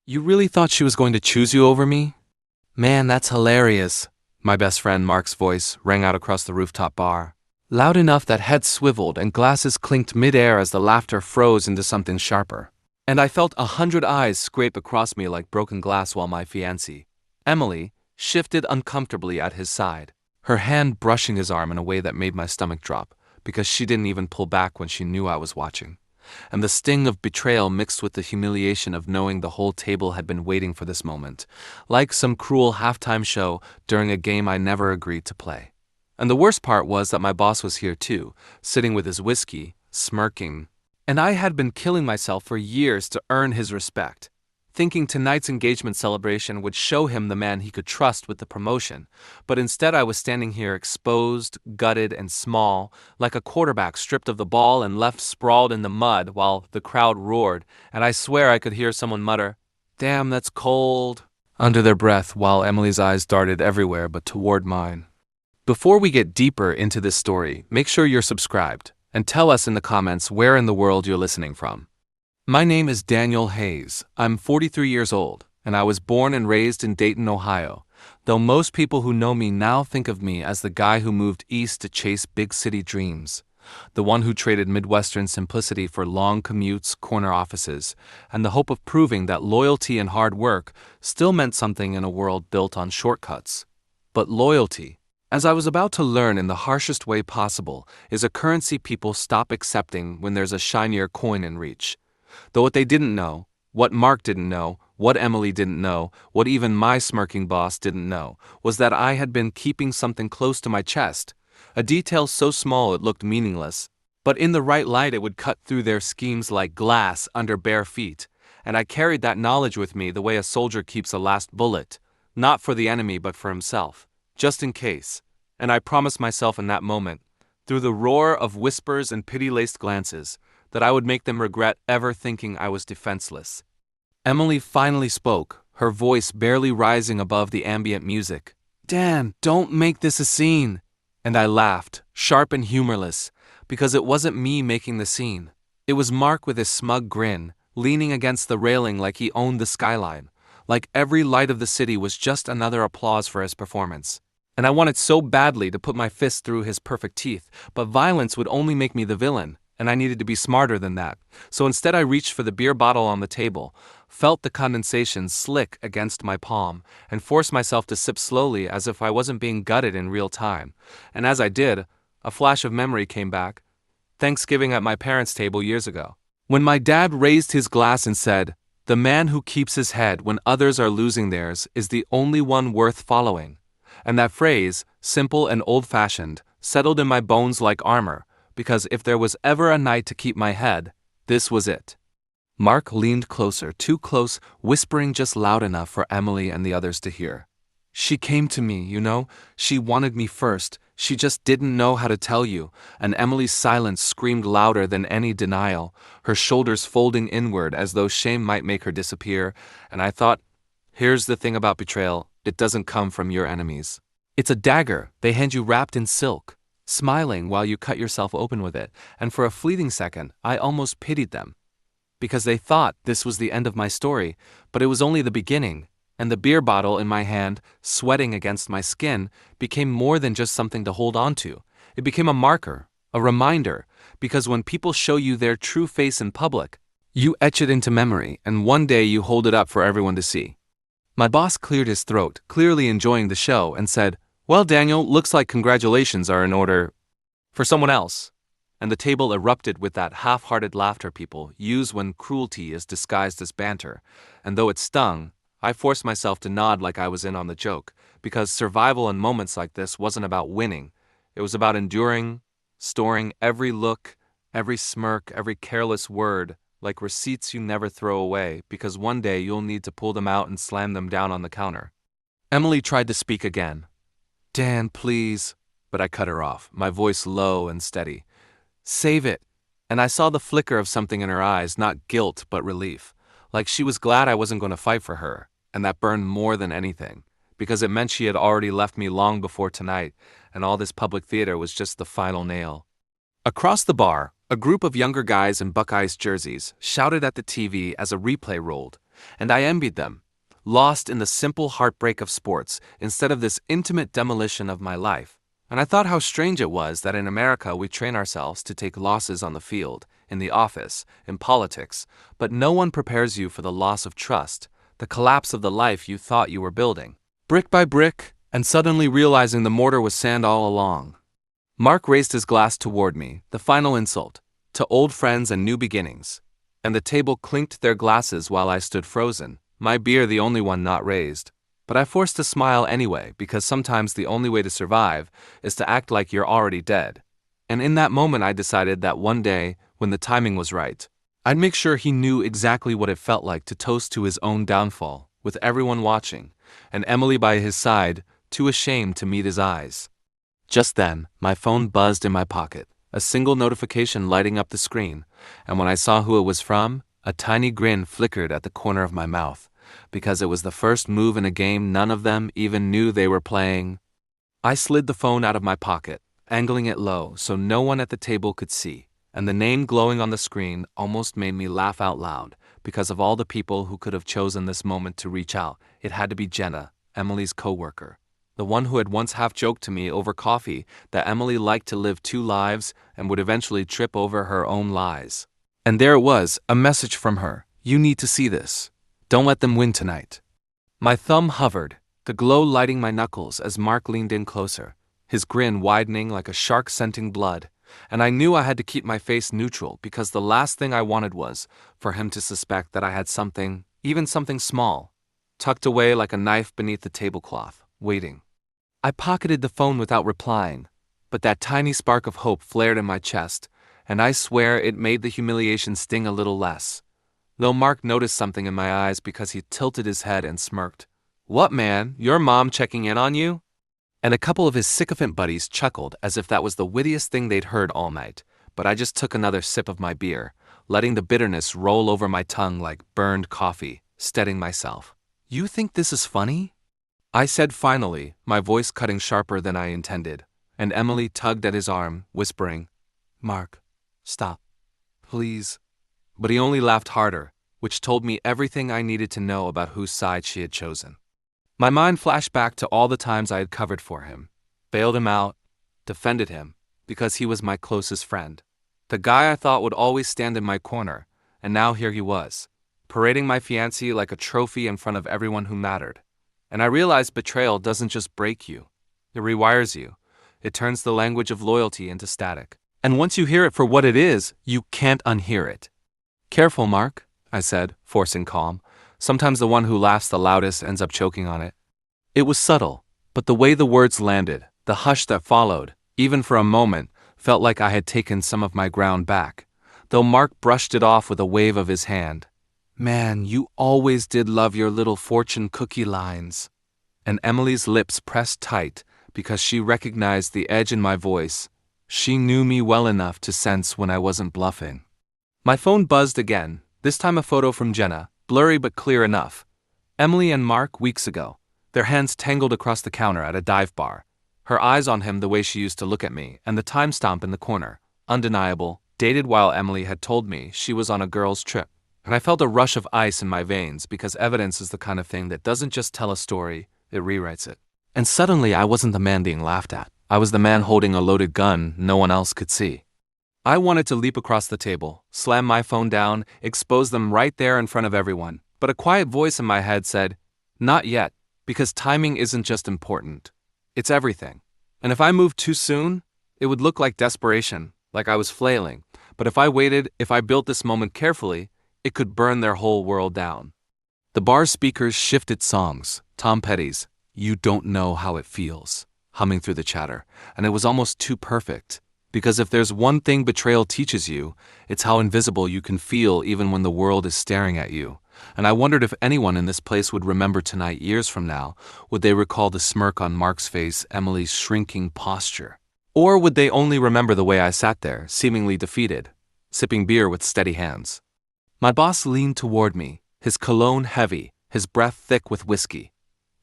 You really thought she was going to choose you over me? Man, that's hilarious. My best friend Mark's voice rang out across the rooftop bar, loud enough that heads swiveled and glasses clinked midair as the laughter froze into something sharper. And I felt 100 eyes scrape across me like broken glass while my fiancée, Emily, shifted uncomfortably at his side, her hand brushing his arm in a way that made my stomach drop, because she didn't even pull back when she knew I was watching. And the sting of betrayal mixed with the humiliation of knowing the whole table had been waiting for this moment, like some cruel halftime show during a game I never agreed to play. And the worst part was that my boss was here too, sitting with his whiskey, smirking. And I had been killing myself for years to earn his respect, thinking tonight's engagement celebration would show him the man he could trust with the promotion, but instead I was standing here exposed, gutted, and small, like a quarterback stripped of the ball and left sprawled in the mud while the crowd roared, and I swear I could hear someone mutter, "Damn, that's cold," under their breath while Emily's eyes darted everywhere but toward mine. Before we get deeper into this story, make sure you're subscribed, and tell us in the comments where in the world you're listening from. My name is Daniel Hayes. I'm 43 years old, and I was born and raised in Dayton, Ohio, though most people who know me now think of me as the guy who moved east to chase big city dreams, the one who traded Midwestern simplicity for long commutes, corner offices, and the hope of proving that loyalty and hard work still meant something in a world built on shortcuts. But loyalty, as I was about to learn in the harshest way possible, is a currency people stop accepting when there's a shinier coin in reach. Though what they didn't know, what Mark didn't know, what Emily didn't know, what even my smirking boss didn't know, was that I had been keeping something close to my chest, a detail so small it looked meaningless, but in the right light it would cut through their schemes like glass under bare feet, and I carried that knowledge with me the way a soldier keeps a last bullet, not for the enemy but for himself, just in case, and I promised myself in that moment, through the roar of whispers and pity-laced glances, that I would make them regret ever thinking I was defenseless. Emily finally spoke, her voice barely rising above the ambient music. "Dan, don't make this a scene." And I laughed, sharp and humorless, because it wasn't me making the scene. It was Mark with his smug grin, leaning against the railing like he owned the skyline, like every light of the city was just another applause for his performance. And I wanted so badly to put my fist through his perfect teeth, but violence would only make me the villain. And I needed to be smarter than that. So instead I reached for the beer bottle on the table, felt the condensation slick against my palm, and forced myself to sip slowly as if I wasn't being gutted in real time. And as I did, a flash of memory came back. Thanksgiving at my parents' table years ago, when my dad raised his glass and said, "The man who keeps his head when others are losing theirs is the only one worth following." And that phrase, simple and old-fashioned, settled in my bones like armor, because if there was ever a night to keep my head, this was it. Mark leaned closer, too close, whispering just loud enough for Emily and the others to hear. "She came to me, you know? She wanted me first. She just didn't know how to tell you." And Emily's silence screamed louder than any denial, her shoulders folding inward as though shame might make her disappear. And I thought, here's the thing about betrayal, it doesn't come from your enemies. It's a dagger they hand you wrapped in silk, smiling while you cut yourself open with it, and for a fleeting second, I almost pitied them. Because they thought this was the end of my story, but it was only the beginning, and the beer bottle in my hand, sweating against my skin, became more than just something to hold on to. It became a marker, a reminder, because when people show you their true face in public, you etch it into memory, and one day you hold it up for everyone to see. My boss cleared his throat, clearly enjoying the show, and said, "Well, Daniel, looks like congratulations are in order for someone else." And the table erupted with that half-hearted laughter people use when cruelty is disguised as banter. And though it stung, I forced myself to nod like I was in on the joke, because survival in moments like this wasn't about winning. It was about enduring, storing every look, every smirk, every careless word, like receipts you never throw away, because one day you'll need to pull them out and slam them down on the counter. Emily tried to speak again. "Dan, please," but I cut her off, my voice low and steady. "Save it." And I saw the flicker of something in her eyes, not guilt but relief, like she was glad I wasn't going to fight for her, and that burned more than anything, because it meant she had already left me long before tonight, and all this public theater was just the final nail. Across the bar, a group of younger guys in Buckeyes jerseys shouted at the TV as a replay rolled, And I envied them, lost in the simple heartbreak of sports instead of this intimate demolition of my life. And I thought how strange it was that in America we train ourselves to take losses on the field, in the office, in politics, but no one prepares you for the loss of trust, the collapse of the life you thought you were building, brick by brick, and suddenly realizing the mortar was sand all along. Mark raised his glass toward me, the final insult, to old friends and new beginnings, and the table clinked their glasses while I stood frozen, my beer the only one not raised. But I forced a smile anyway, because sometimes the only way to survive is to act like you're already dead. And in that moment I decided that one day, when the timing was right, I'd make sure he knew exactly what it felt like to toast to his own downfall, with everyone watching, and Emily by his side, too ashamed to meet his eyes. Just then, my phone buzzed in my pocket, a single notification lighting up the screen, and when I saw who it was from, a tiny grin flickered at the corner of my mouth, because it was the first move in a game none of them even knew they were playing. I slid the phone out of my pocket, angling it low so no one at the table could see, and the name glowing on the screen almost made me laugh out loud, because of all the people who could have chosen this moment to reach out. It had to be Jenna, Emily's coworker, the one who had once half-joked to me over coffee that Emily liked to live two lives and would eventually trip over her own lies. And there it was, a message from her. "You need to see this. Don't let them win tonight." My thumb hovered, the glow lighting my knuckles as Mark leaned in closer, his grin widening like a shark scenting blood, and I knew I had to keep my face neutral because the last thing I wanted was for him to suspect that I had something, even something small, tucked away like a knife beneath the tablecloth, waiting. I pocketed the phone without replying, but that tiny spark of hope flared in my chest, and I swear it made the humiliation sting a little less. Though Mark noticed something in my eyes because he tilted his head and smirked. "What, man, your mom checking in on you?" And a couple of his sycophant buddies chuckled as if that was the wittiest thing they'd heard all night, but I just took another sip of my beer, letting the bitterness roll over my tongue like burned coffee, steadying myself. "You think this is funny?" I said finally, my voice cutting sharper than I intended, and Emily tugged at his arm, whispering, "Mark, stop, please." But he only laughed harder, which told me everything I needed to know about whose side she had chosen. My mind flashed back to all the times I had covered for him, bailed him out, defended him, because he was my closest friend. The guy I thought would always stand in my corner, and now here he was, parading my fiancée like a trophy in front of everyone who mattered. And I realized betrayal doesn't just break you, it rewires you. It turns the language of loyalty into static. And once you hear it for what it is, you can't unhear it. "Careful, Mark," I said, forcing calm. Sometimes the one who laughs the loudest ends up choking on it. It was subtle, but the way the words landed, the hush that followed, even for a moment, felt like I had taken some of my ground back, though Mark brushed it off with a wave of his hand. "Man, you always did love your little fortune cookie lines." And Emily's lips pressed tight because she recognized the edge in my voice. She knew me well enough to sense when I wasn't bluffing. My phone buzzed again, this time a photo from Jenna, blurry but clear enough. Emily and Mark weeks ago, their hands tangled across the counter at a dive bar, her eyes on him the way she used to look at me, and the timestamp in the corner, undeniable, dated while Emily had told me she was on a girls' trip. And I felt a rush of ice in my veins because evidence is the kind of thing that doesn't just tell a story, it rewrites it. And suddenly I wasn't the man being laughed at. I was the man holding a loaded gun no one else could see. I wanted to leap across the table, slam my phone down, expose them right there in front of everyone. But a quiet voice in my head said, "Not yet, because timing isn't just important. It's everything. And if I moved too soon, it would look like desperation, like I was flailing. But if I waited, if I built this moment carefully, it could burn their whole world down." The bar speakers shifted songs, Tom Petty's "You Don't Know How It Feels," humming through the chatter, and it was almost too perfect. Because if there's one thing betrayal teaches you, it's how invisible you can feel even when the world is staring at you. And I wondered if anyone in this place would remember tonight years from now. Would they recall the smirk on Mark's face, Emily's shrinking posture? Or would they only remember the way I sat there, seemingly defeated, sipping beer with steady hands? My boss leaned toward me, his cologne heavy, his breath thick with whiskey.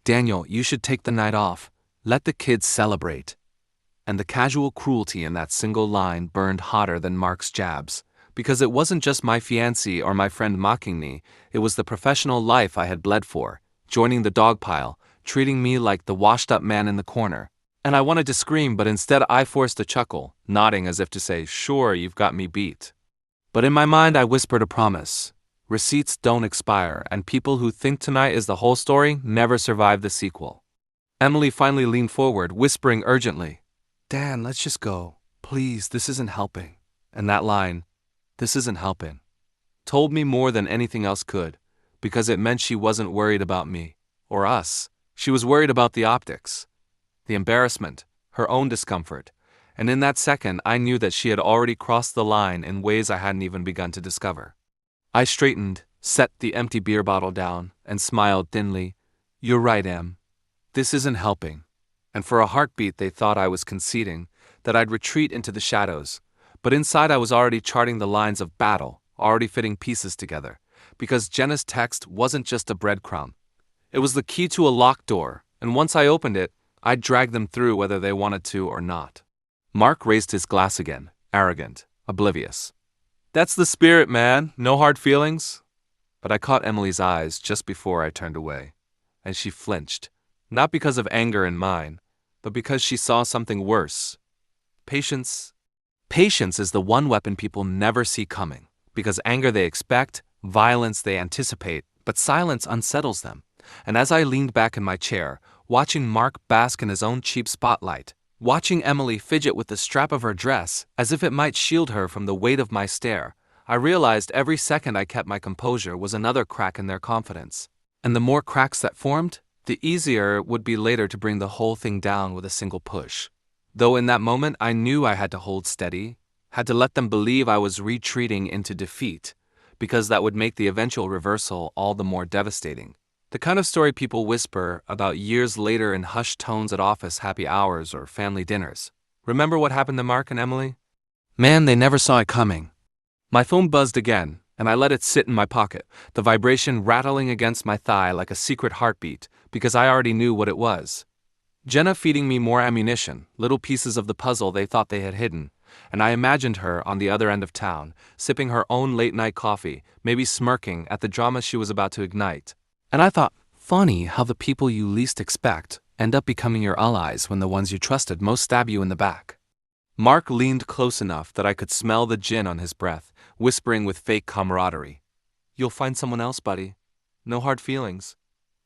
"Daniel, you should take the night off. Let the kids celebrate." And the casual cruelty in that single line burned hotter than Mark's jabs. because it wasn't just my fiancé or my friend mocking me, it was the professional life I had bled for, joining the dog pile, treating me like the washed-up man in the corner. And I wanted to scream, but instead I forced a chuckle, nodding as if to say, "Sure, you've got me beat." But in my mind I whispered a promise. Receipts don't expire, and people who think tonight is the whole story never survive the sequel. Emily finally leaned forward, whispering urgently, "Dan, let's just go. Please, this isn't helping." And that line, "this isn't helping," told me more than anything else could, because it meant she wasn't worried about me, or us. She was worried about the optics, the embarrassment, her own discomfort, and in that second I knew that she had already crossed the line in ways I hadn't even begun to discover. I straightened, set the empty beer bottle down, and smiled thinly. "You're right, Em. This isn't helping." And for a heartbeat they thought I was conceding, that I'd retreat into the shadows. But inside I was already charting the lines of battle, already fitting pieces together. Because Jenna's text wasn't just a breadcrumb. It was the key to a locked door, and once I opened it, I'd drag them through whether they wanted to or not. Mark raised his glass again, arrogant, oblivious. "That's the spirit, man. No hard feelings." But I caught Emily's eyes just before I turned away, and she flinched, not because of anger in mine, but because she saw something worse. Patience. Patience is the one weapon people never see coming, because anger they expect, violence they anticipate, but silence unsettles them. And as I leaned back in my chair, watching Mark bask in his own cheap spotlight, watching Emily fidget with the strap of her dress as if it might shield her from the weight of my stare, I realized every second I kept my composure was another crack in their confidence. And the more cracks that formed, the easier it would be later to bring the whole thing down with a single push. Though in that moment I knew I had to hold steady, had to let them believe I was retreating into defeat, because that would make the eventual reversal all the more devastating. The kind of story people whisper about years later in hushed tones at office happy hours or family dinners. Remember what happened to Mark and Emily? Man, they never saw it coming. My phone buzzed again, and I let it sit in my pocket, the vibration rattling against my thigh like a secret heartbeat, because I already knew what it was. Jenna feeding me more ammunition, little pieces of the puzzle they thought they had hidden, and I imagined her on the other end of town, sipping her own late-night coffee, maybe smirking at the drama she was about to ignite. And I thought, funny how the people you least expect end up becoming your allies when the ones you trusted most stab you in the back. Mark leaned close enough that I could smell the gin on his breath, whispering with fake camaraderie, "You'll find someone else, buddy. No hard feelings."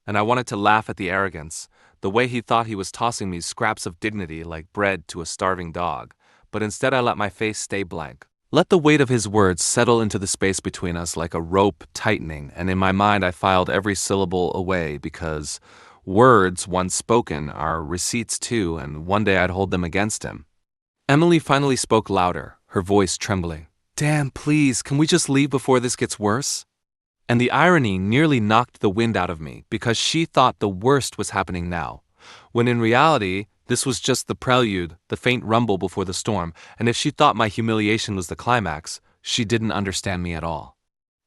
And I wanted to laugh at the arrogance, the way he thought he was tossing me scraps of dignity like bread to a starving dog, but instead I let my face stay blank. Let the weight of his words settle into the space between us like a rope tightening, and in my mind I filed every syllable away because words, once spoken, are receipts too, and one day I'd hold them against him. Emily finally spoke louder, her voice trembling. "Dan, please, can we just leave before this gets worse?" And the irony nearly knocked the wind out of me because she thought the worst was happening now, when in reality, this was just the prelude, the faint rumble before the storm, and if she thought my humiliation was the climax, she didn't understand me at all.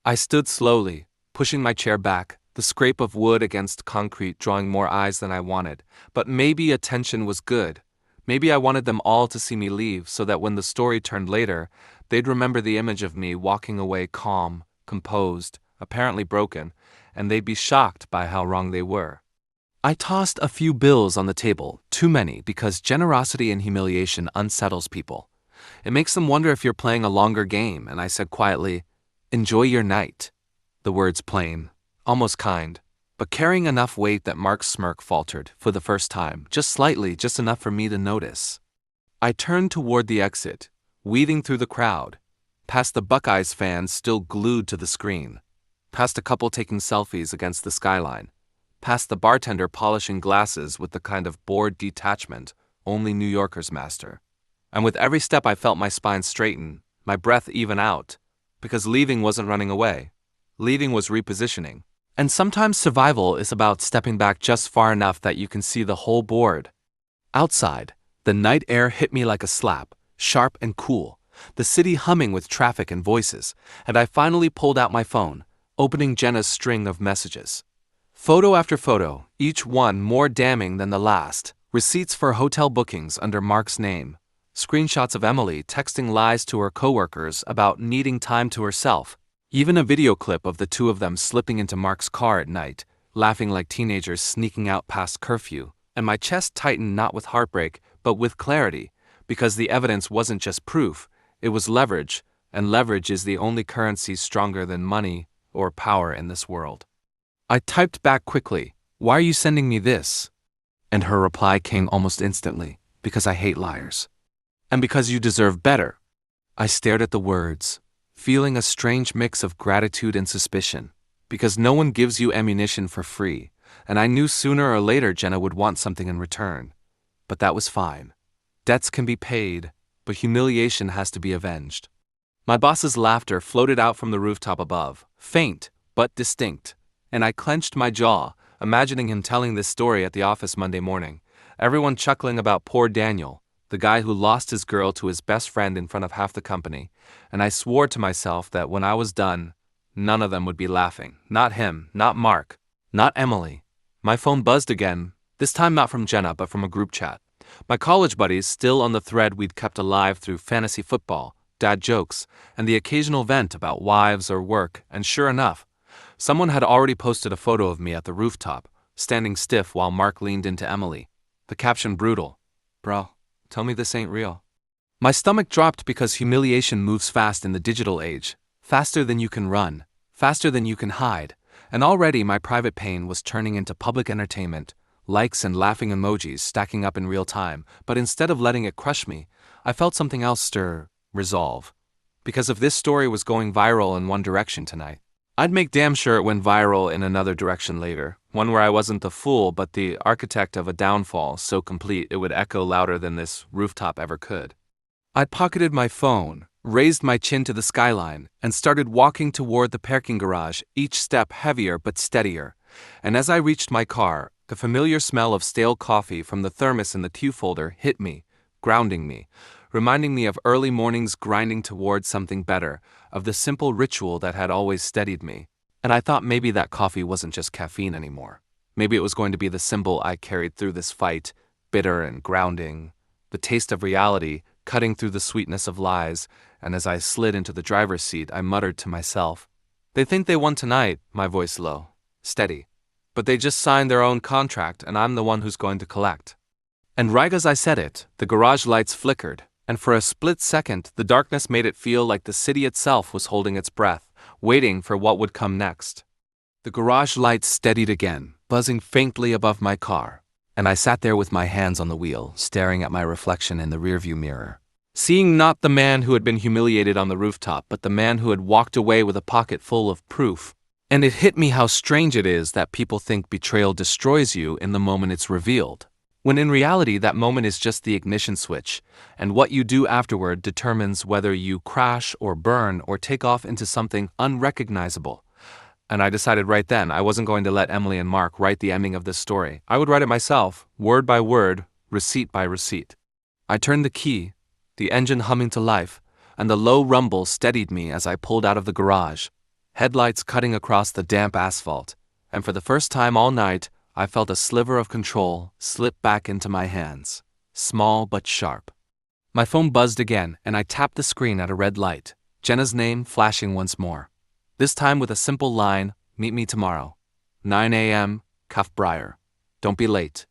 I stood slowly, pushing my chair back, the scrape of wood against concrete drawing more eyes than I wanted, but maybe attention was good. Maybe I wanted them all to see me leave so that when the story turned later, they'd remember the image of me walking away calm, composed, apparently broken, and they'd be shocked by how wrong they were. I tossed a few bills on the table, too many, because generosity and humiliation unsettles people. It makes them wonder if you're playing a longer game, and I said quietly, "Enjoy your night." The words plain, almost kind, but carrying enough weight that Mark's smirk faltered, for the first time, just slightly, just enough for me to notice. I turned toward the exit, weaving through the crowd, past the Buckeyes fans still glued to the screen, past a couple taking selfies against the skyline, past the bartender polishing glasses with the kind of bored detachment only New Yorkers master. And with every step I felt my spine straighten, my breath even out, because leaving wasn't running away. Leaving was repositioning. And sometimes survival is about stepping back just far enough that you can see the whole board. Outside, the night air hit me like a slap, sharp and cool, the city humming with traffic and voices, and I finally pulled out my phone, opening Jenna's string of messages. Photo after photo, each one more damning than the last, receipts for hotel bookings under Mark's name, Screenshots of Emily texting lies to her coworkers about needing time to herself. Even a video clip of the two of them slipping into Mark's car at night, laughing like teenagers sneaking out past curfew. And my chest tightened not with heartbreak, but with clarity, because the evidence wasn't just proof, it was leverage, and leverage is the only currency stronger than money or power in this world. I typed back quickly, "Why are you sending me this?" And her reply came almost instantly, "Because I hate liars. And because you deserve better." I stared at the words, feeling a strange mix of gratitude and suspicion, because no one gives you ammunition for free, and I knew sooner or later Jenna would want something in return. But that was fine. Debts can be paid, but humiliation has to be avenged. My boss's laughter floated out from the rooftop above, faint but distinct, and I clenched my jaw, imagining him telling this story at the office Monday morning, everyone chuckling about poor Daniel, the guy who lost his girl to his best friend in front of half the company, and I swore to myself that when I was done, none of them would be laughing. Not him, not Mark, not Emily. My phone buzzed again, this time not from Jenna but from a group chat. My college buddies still on the thread we'd kept alive through fantasy football, dad jokes, and the occasional vent about wives or work, and sure enough, someone had already posted a photo of me at the rooftop, standing stiff while Mark leaned into Emily. The caption brutal, "Bro, tell me this ain't real." My stomach dropped because humiliation moves fast in the digital age, faster than you can run, faster than you can hide, and already my private pain was turning into public entertainment, likes and laughing emojis stacking up in real time, but instead of letting it crush me, I felt something else stir, resolve. Because if this story was going viral in one direction tonight, I'd make damn sure it went viral in another direction later, one where I wasn't the fool but the architect of a downfall so complete it would echo louder than this rooftop ever could. I'd pocketed my phone, raised my chin to the skyline, and started walking toward the parking garage, each step heavier but steadier. And as I reached my car, the familiar smell of stale coffee from the thermos in the tea folder hit me, grounding me, reminding me of early mornings grinding towards something better, of the simple ritual that had always steadied me. And I thought maybe that coffee wasn't just caffeine anymore. Maybe it was going to be the symbol I carried through this fight, bitter and grounding, the taste of reality cutting through the sweetness of lies. And as I slid into the driver's seat, I muttered to myself, "They think they won tonight," my voice low, steady. "But they just signed their own contract and I'm the one who's going to collect." And right as I said it, the garage lights flickered, and for a split second the darkness made it feel like the city itself was holding its breath, waiting for what would come next. The garage lights steadied again, buzzing faintly above my car, and I sat there with my hands on the wheel, staring at my reflection in the rearview mirror, seeing not the man who had been humiliated on the rooftop, but the man who had walked away with a pocket full of proof. And it hit me how strange it is that people think betrayal destroys you in the moment it's revealed, when in reality that moment is just the ignition switch, and what you do afterward determines whether you crash or burn or take off into something unrecognizable. And I decided right then I wasn't going to let Emily and Mark write the ending of this story. I would write it myself, word by word, receipt by receipt. I turned the key, the engine humming to life, and the low rumble steadied me as I pulled out of the garage, headlights cutting across the damp asphalt, and for the first time all night, I felt a sliver of control slip back into my hands, small but sharp. My phone buzzed again, and I tapped the screen at a red light, Jenna's name flashing once more. This time with a simple line, "Meet me tomorrow. 9 a.m., Cuff Briar. Don't be late."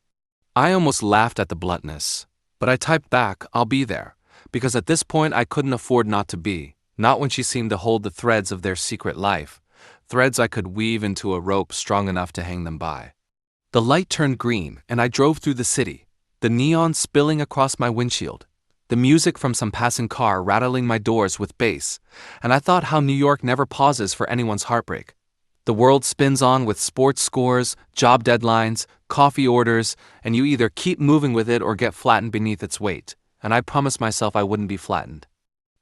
I almost laughed at the bluntness, but I typed back, "I'll be there," because at this point I couldn't afford not to be, not when she seemed to hold the threads of their secret life, threads I could weave into a rope strong enough to hang them by. The light turned green, and I drove through the city, the neon spilling across my windshield, the music from some passing car rattling my doors with bass, and I thought how New York never pauses for anyone's heartbreak. The world spins on with sports scores, job deadlines, coffee orders, and you either keep moving with it or get flattened beneath its weight, and I promised myself I wouldn't be flattened.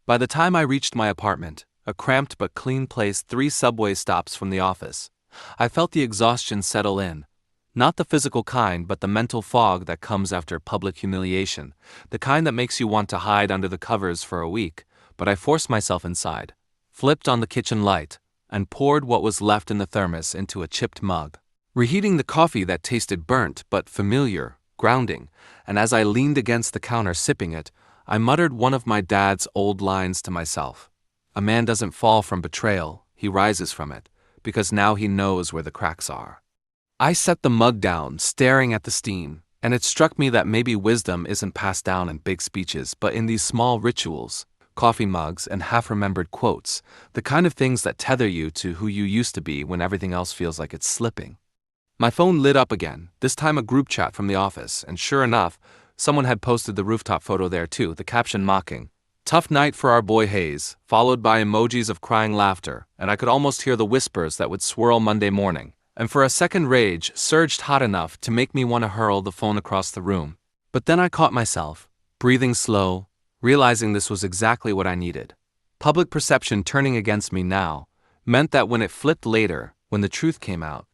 By the time I reached my apartment, a cramped but clean place 3 subway stops from the office, I felt the exhaustion settle in. Not the physical kind, but the mental fog that comes after public humiliation, the kind that makes you want to hide under the covers for a week. But I forced myself inside, flipped on the kitchen light, and poured what was left in the thermos into a chipped mug, reheating the coffee that tasted burnt but familiar, grounding, and as I leaned against the counter sipping it, I muttered one of my dad's old lines to myself. A man doesn't fall from betrayal, he rises from it, because now he knows where the cracks are. I set the mug down, staring at the steam, and it struck me that maybe wisdom isn't passed down in big speeches, but in these small rituals, coffee mugs and half-remembered quotes, the kind of things that tether you to who you used to be when everything else feels like it's slipping. My phone lit up again, this time a group chat from the office, and sure enough, someone had posted the rooftop photo there too, the caption mocking, "Tough night for our boy Hayes," followed by emojis of crying laughter, and I could almost hear the whispers that would swirl Monday morning. And for a second rage surged hot enough to make me want to hurl the phone across the room. But then I caught myself, breathing slow, realizing this was exactly what I needed. Public perception turning against me now meant that when it flipped later, when the truth came out,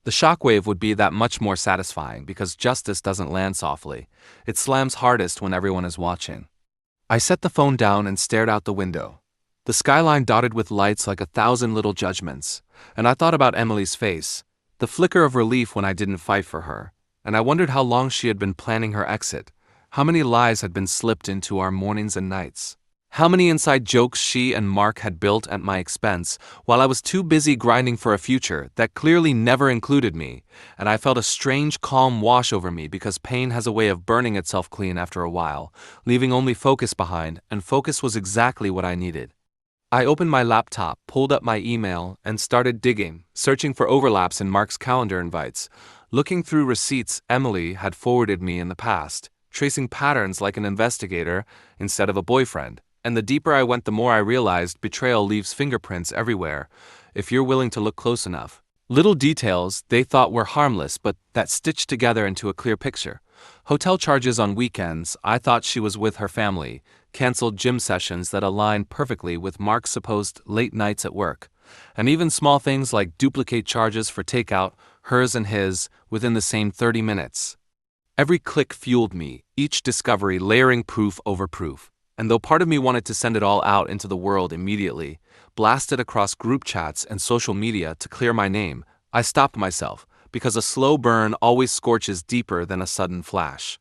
the shockwave would be that much more satisfying because justice doesn't land softly. It slams hardest when everyone is watching. I set the phone down and stared out the window. The skyline dotted with lights like 1,000 little judgments, and I thought about Emily's face, the flicker of relief when I didn't fight for her, and I wondered how long she had been planning her exit, how many lies had been slipped into our mornings and nights, how many inside jokes she and Mark had built at my expense while I was too busy grinding for a future that clearly never included me, and I felt a strange calm wash over me because pain has a way of burning itself clean after a while, leaving only focus behind, and focus was exactly what I needed. I opened my laptop, pulled up my email, and started digging, searching for overlaps in Mark's calendar invites, looking through receipts Emily had forwarded me in the past, tracing patterns like an investigator instead of a boyfriend. And the deeper I went, the more I realized betrayal leaves fingerprints everywhere, if you're willing to look close enough. Little details they thought were harmless, but that stitched together into a clear picture. Hotel charges on weekends, I thought she was with her family, canceled gym sessions that aligned perfectly with Mark's supposed late nights at work, and even small things like duplicate charges for takeout, hers and his, within the same 30 minutes. Every click fueled me, each discovery layering proof over proof. And though part of me wanted to send it all out into the world immediately, blast it across group chats and social media to clear my name, I stopped myself, because a slow burn always scorches deeper than a sudden flash.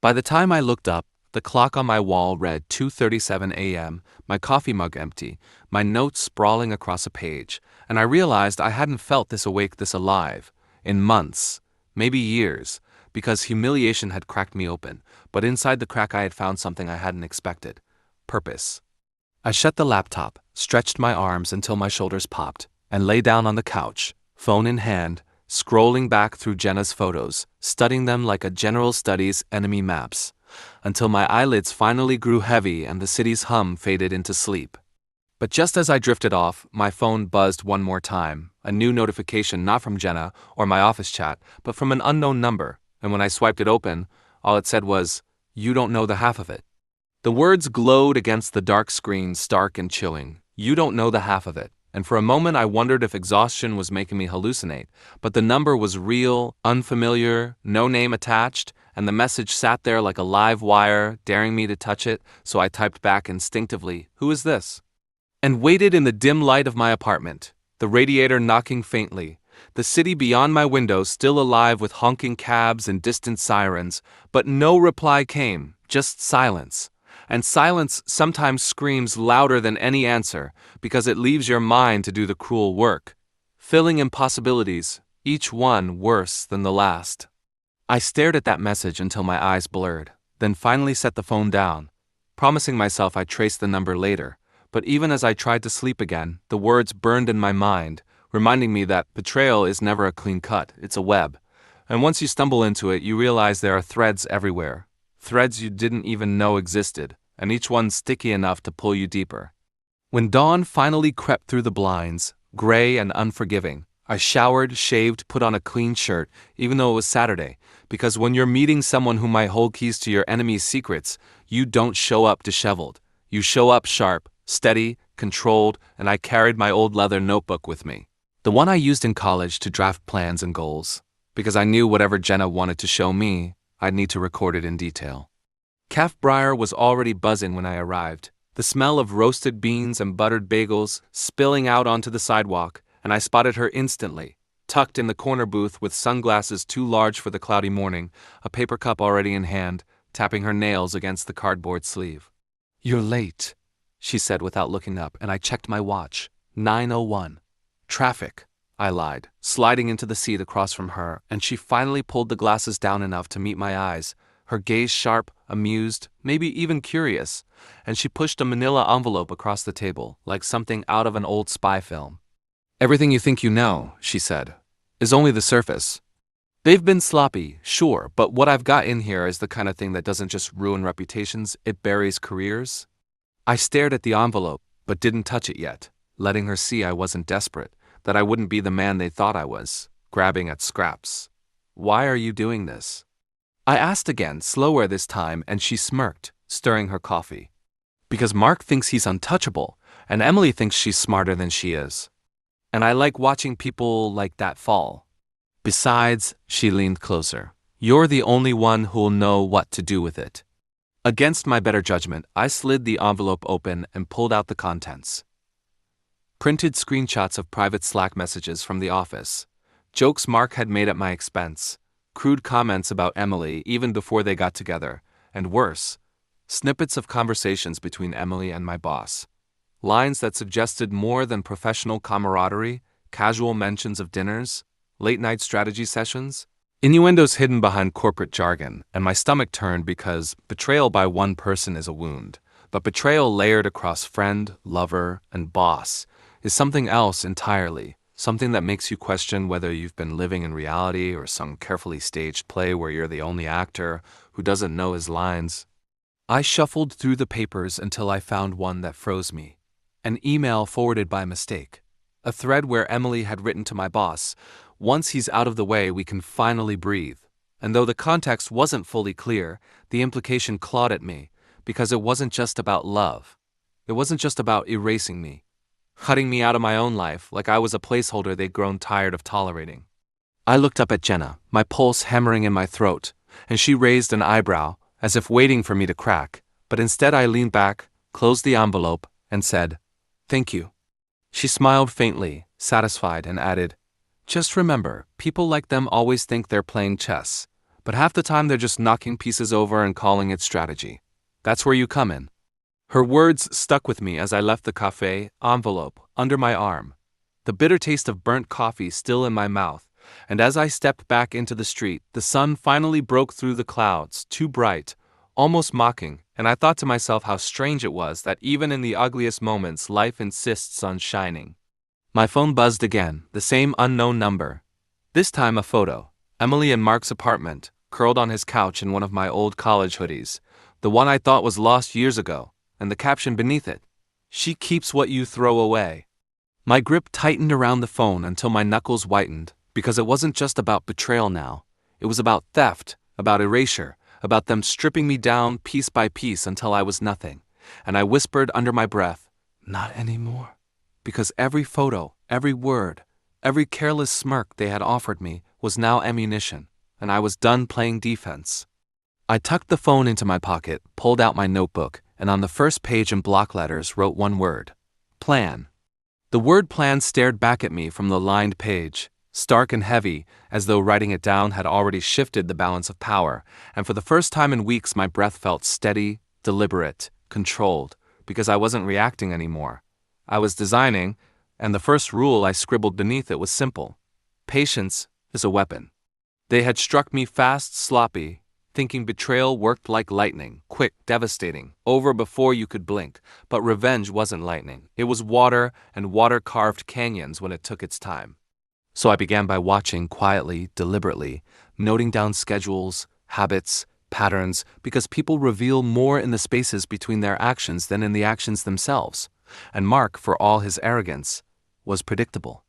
By the time I looked up, the clock on my wall read 2:37 a.m., my coffee mug empty, my notes sprawling across a page, and I realized I hadn't felt this awake, this alive, in months, maybe years, because humiliation had cracked me open, but inside the crack I had found something I hadn't expected: purpose. I shut the laptop, stretched my arms until my shoulders popped, and lay down on the couch, phone in hand, scrolling back through Jenna's photos, studying them like a general studies enemy maps, until my eyelids finally grew heavy and the city's hum faded into sleep. But just as I drifted off, my phone buzzed one more time, a new notification not from Jenna or my office chat, but from an unknown number, and when I swiped it open, all it said was, "You don't know the half of it." The words glowed against the dark screen, stark and chilling. You don't know the half of it. And for a moment I wondered if exhaustion was making me hallucinate, but the number was real, unfamiliar, no name attached, and the message sat there like a live wire, daring me to touch it, so I typed back instinctively, "Who is this?" And waited in the dim light of my apartment, the radiator knocking faintly, the city beyond my window still alive with honking cabs and distant sirens, but no reply came, just silence. And silence sometimes screams louder than any answer, because it leaves your mind to do the cruel work, filling impossibilities, each one worse than the last. I stared at that message until my eyes blurred, then finally set the phone down, promising myself I'd trace the number later. But even as I tried to sleep again, the words burned in my mind, reminding me that betrayal is never a clean cut, it's a web. And once you stumble into it, you realize there are threads everywhere, threads you didn't even know existed, and each one sticky enough to pull you deeper. When dawn finally crept through the blinds, gray and unforgiving, I showered, shaved, put on a clean shirt, even though it was Saturday, because when you're meeting someone who might hold keys to your enemy's secrets, you don't show up disheveled. You show up sharp, steady, controlled, and I carried my old leather notebook with me, the one I used in college to draft plans and goals, because I knew whatever Jenna wanted to show me, I'd need to record it in detail. Calf Briar was already buzzing when I arrived, the smell of roasted beans and buttered bagels spilling out onto the sidewalk, and I spotted her instantly, tucked in the corner booth with sunglasses too large for the cloudy morning, a paper cup already in hand, tapping her nails against the cardboard sleeve. "You're late," she said without looking up, and I checked my watch. 9:01. "Traffic," I lied, sliding into the seat across from her, and she finally pulled the glasses down enough to meet my eyes, her gaze sharp, amused, maybe even curious, and she pushed a manila envelope across the table, like something out of an old spy film. "Everything you think you know," she said, "is only the surface. They've been sloppy, sure, but what I've got in here is the kind of thing that doesn't just ruin reputations, it buries careers." I stared at the envelope, but didn't touch it yet, letting her see I wasn't desperate, that I wouldn't be the man they thought I was, grabbing at scraps. "Why are you doing this?" I asked again, slower this time, and she smirked, stirring her coffee. "Because Mark thinks he's untouchable, and Emily thinks she's smarter than she is. And I like watching people like that fall. Besides," she leaned closer, "you're the only one who'll know what to do with it." Against my better judgment, I slid the envelope open and pulled out the contents. Printed screenshots of private Slack messages from the office, jokes Mark had made at my expense, crude comments about Emily even before they got together, and worse, snippets of conversations between Emily and my boss. Lines that suggested more than professional camaraderie, casual mentions of dinners, late-night strategy sessions, innuendos hidden behind corporate jargon, and my stomach turned because betrayal by one person is a wound, but betrayal layered across friend, lover, and boss is something else entirely, something that makes you question whether you've been living in reality or some carefully staged play where you're the only actor who doesn't know his lines. I shuffled through the papers until I found one that froze me. An email forwarded by mistake. A thread where Emily had written to my boss, "Once he's out of the way, we can finally breathe." And though the context wasn't fully clear, the implication clawed at me, because it wasn't just about love. It wasn't just about erasing me, cutting me out of my own life like I was a placeholder they'd grown tired of tolerating. I looked up at Jenna, my pulse hammering in my throat, and she raised an eyebrow, as if waiting for me to crack, but instead I leaned back, closed the envelope, and said, "Thank you." She smiled faintly, satisfied, and added, "Just remember, people like them always think they're playing chess, but half the time they're just knocking pieces over and calling it strategy. That's where you come in." Her words stuck with me as I left the cafe, envelope under my arm, the bitter taste of burnt coffee still in my mouth, and as I stepped back into the street, the sun finally broke through the clouds, too bright, almost mocking, and I thought to myself how strange it was that even in the ugliest moments life insists on shining. My phone buzzed again, the same unknown number. This time a photo. Emily in Mark's apartment, curled on his couch in one of my old college hoodies, the one I thought was lost years ago, and the caption beneath it, "She keeps what you throw away." My grip tightened around the phone until my knuckles whitened, because it wasn't just about betrayal now. It was about theft, about erasure, about them stripping me down piece by piece until I was nothing. And I whispered under my breath, "Not anymore." Because every photo, every word, every careless smirk they had offered me was now ammunition, and I was done playing defense. I tucked the phone into my pocket, pulled out my notebook, and on the first page in block letters wrote one word: plan. The word plan stared back at me from the lined page, stark and heavy, as though writing it down had already shifted the balance of power, and for the first time in weeks my breath felt steady, deliberate, controlled, because I wasn't reacting anymore. I was designing, and the first rule I scribbled beneath it was simple: patience is a weapon. They had struck me fast, sloppy, thinking betrayal worked like lightning, quick, devastating, over before you could blink, but revenge wasn't lightning. It was water, and water carved canyons when it took its time. So I began by watching quietly, deliberately, noting down schedules, habits, patterns, because people reveal more in the spaces between their actions than in the actions themselves. And Mark, for all his arrogance, was predictable.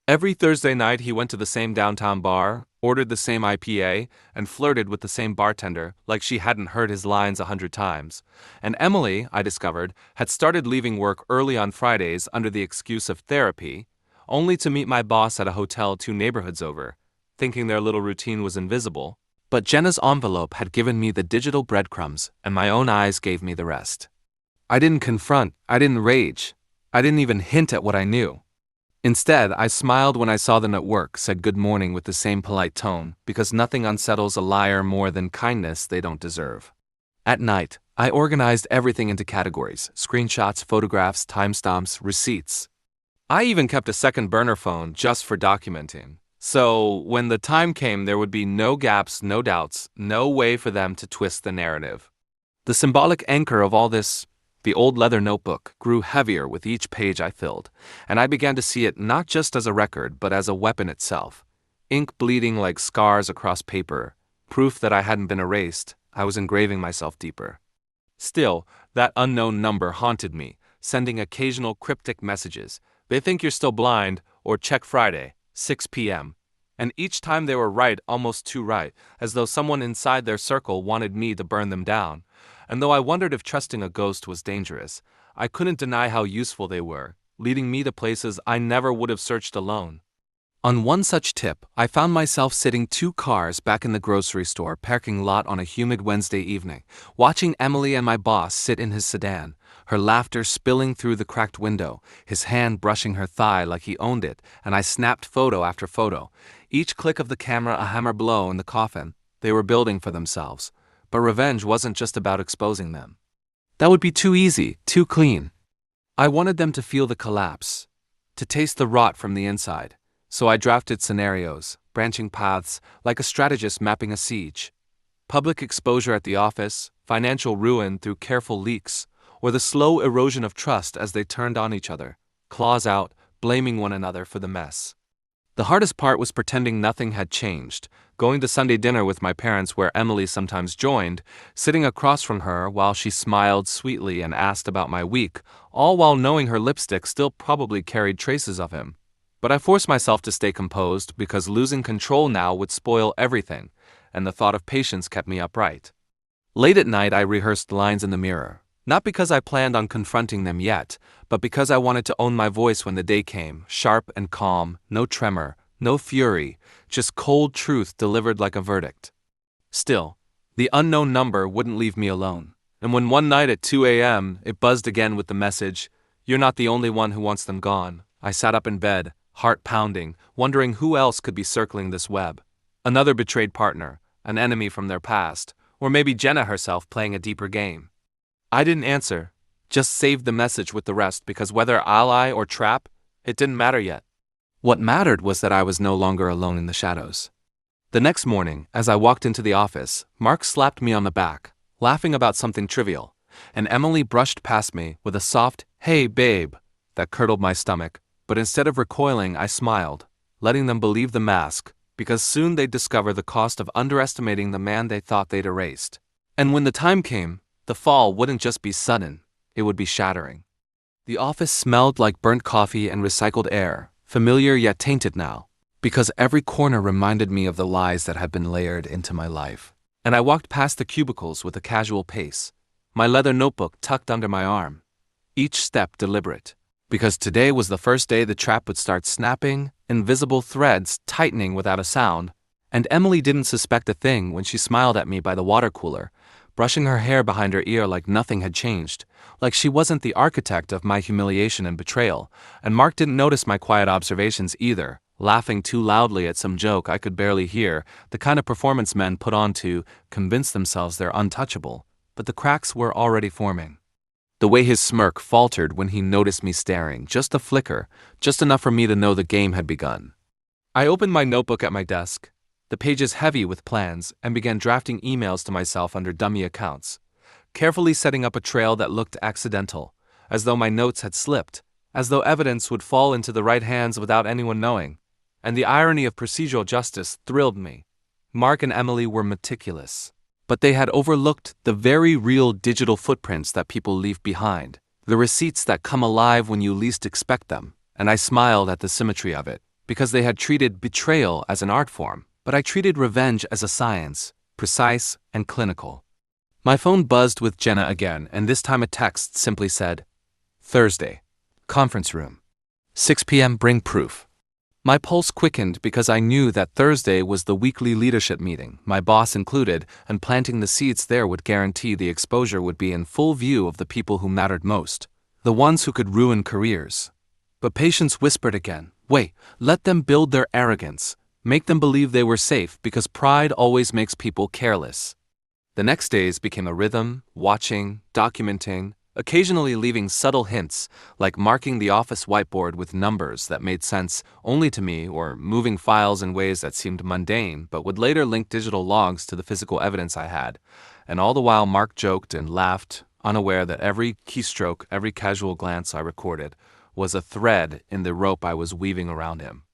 Every Thursday night he went to the same downtown bar, ordered the same IPA, and flirted with the same bartender like she hadn't heard his lines 100 times. And Emily, I discovered, had started leaving work early on Fridays under the excuse of therapy, only to meet my boss at a hotel 2 neighborhoods over, thinking their little routine was invisible. But Jenna's envelope had given me the digital breadcrumbs, and my own eyes gave me the rest. I didn't confront, I didn't rage, I didn't even hint at what I knew. Instead, I smiled when I saw them at work, said good morning with the same polite tone, because nothing unsettles a liar more than kindness they don't deserve. At night, I organized everything into categories: screenshots, photographs, timestamps, receipts. I even kept a second burner phone just for documenting. So, when the time came, there would be no gaps, no doubts, no way for them to twist the narrative. The symbolic anchor of all this, the old leather notebook, grew heavier with each page I filled, and I began to see it not just as a record, but as a weapon itself. Ink bleeding like scars across paper, proof that I hadn't been erased. I was engraving myself deeper. Still, that unknown number haunted me, sending occasional cryptic messages. "They think you're still blind," or "check Friday, 6 p.m." And each time they were right, almost too right, as though someone inside their circle wanted me to burn them down. And though I wondered if trusting a ghost was dangerous, I couldn't deny how useful they were, leading me to places I never would have searched alone. On one such tip, I found myself sitting 2 cars back in the grocery store parking lot on a humid Wednesday evening, watching Emily and my boss sit in his sedan, her laughter spilling through the cracked window, his hand brushing her thigh like he owned it, and I snapped photo after photo. Each click of the camera a hammer blow in the coffin. They were building for themselves. But revenge wasn't just about exposing them. That would be too easy, too clean. I wanted them to feel the collapse, to taste the rot from the inside. So I drafted scenarios, branching paths, like a strategist mapping a siege. Public exposure at the office, financial ruin through careful leaks, or the slow erosion of trust as they turned on each other, claws out, blaming one another for the mess. The hardest part was pretending nothing had changed, going to Sunday dinner with my parents where Emily sometimes joined, sitting across from her while she smiled sweetly and asked about my week, all while knowing her lipstick still probably carried traces of him. But I forced myself to stay composed because losing control now would spoil everything, and the thought of patience kept me upright. Late at night I rehearsed lines in the mirror, not because I planned on confronting them yet, but because I wanted to own my voice when the day came, sharp and calm, no tremor, no fury, just cold truth delivered like a verdict. Still, the unknown number wouldn't leave me alone, and when one night at 2 a.m. it buzzed again with the message, "You're not the only one who wants them gone," I sat up in bed, heart pounding, wondering who else could be circling this web. Another betrayed partner, an enemy from their past, or maybe Jenna herself playing a deeper game. I didn't answer, just saved the message with the rest because whether ally or trap, it didn't matter yet. What mattered was that I was no longer alone in the shadows. The next morning, as I walked into the office, Mark slapped me on the back, laughing about something trivial, and Emily brushed past me with a soft, "Hey, babe," that curdled my stomach. But instead of recoiling, I smiled, letting them believe the mask, because soon they'd discover the cost of underestimating the man they thought they'd erased. And when the time came, the fall wouldn't just be sudden, it would be shattering. The office smelled like burnt coffee and recycled air, familiar yet tainted now, because every corner reminded me of the lies that had been layered into my life. And I walked past the cubicles with a casual pace, my leather notebook tucked under my arm, each step deliberate. Because today was the first day the trap would start snapping, invisible threads tightening without a sound, and Emily didn't suspect a thing when she smiled at me by the water cooler, brushing her hair behind her ear like nothing had changed, like she wasn't the architect of my humiliation and betrayal, and Mark didn't notice my quiet observations either, laughing too loudly at some joke I could barely hear, the kind of performance men put on to convince themselves they're untouchable, but the cracks were already forming. The way his smirk faltered when he noticed me staring, just a flicker, just enough for me to know the game had begun. I opened my notebook at my desk, the pages heavy with plans, and began drafting emails to myself under dummy accounts, carefully setting up a trail that looked accidental, as though my notes had slipped, as though evidence would fall into the right hands without anyone knowing. And the irony of procedural justice thrilled me. Mark and Emily were meticulous. But they had overlooked the very real digital footprints that people leave behind, the receipts that come alive when you least expect them, and I smiled at the symmetry of it, because they had treated betrayal as an art form, but I treated revenge as a science, precise and clinical. My phone buzzed with Jenna again, and this time a text simply said, "Thursday, conference room, 6 p.m. bring proof." My pulse quickened because I knew that Thursday was the weekly leadership meeting, my boss included, and planting the seeds there would guarantee the exposure would be in full view of the people who mattered most, the ones who could ruin careers. But patience whispered again, "Wait, let them build their arrogance, make them believe they were safe because pride always makes people careless." The next days became a rhythm, watching, documenting, occasionally leaving subtle hints, like marking the office whiteboard with numbers that made sense only to me or moving files in ways that seemed mundane but would later link digital logs to the physical evidence I had. And all the while Mark joked and laughed, unaware that every keystroke, every casual glance I recorded, was a thread in the rope I was weaving around him.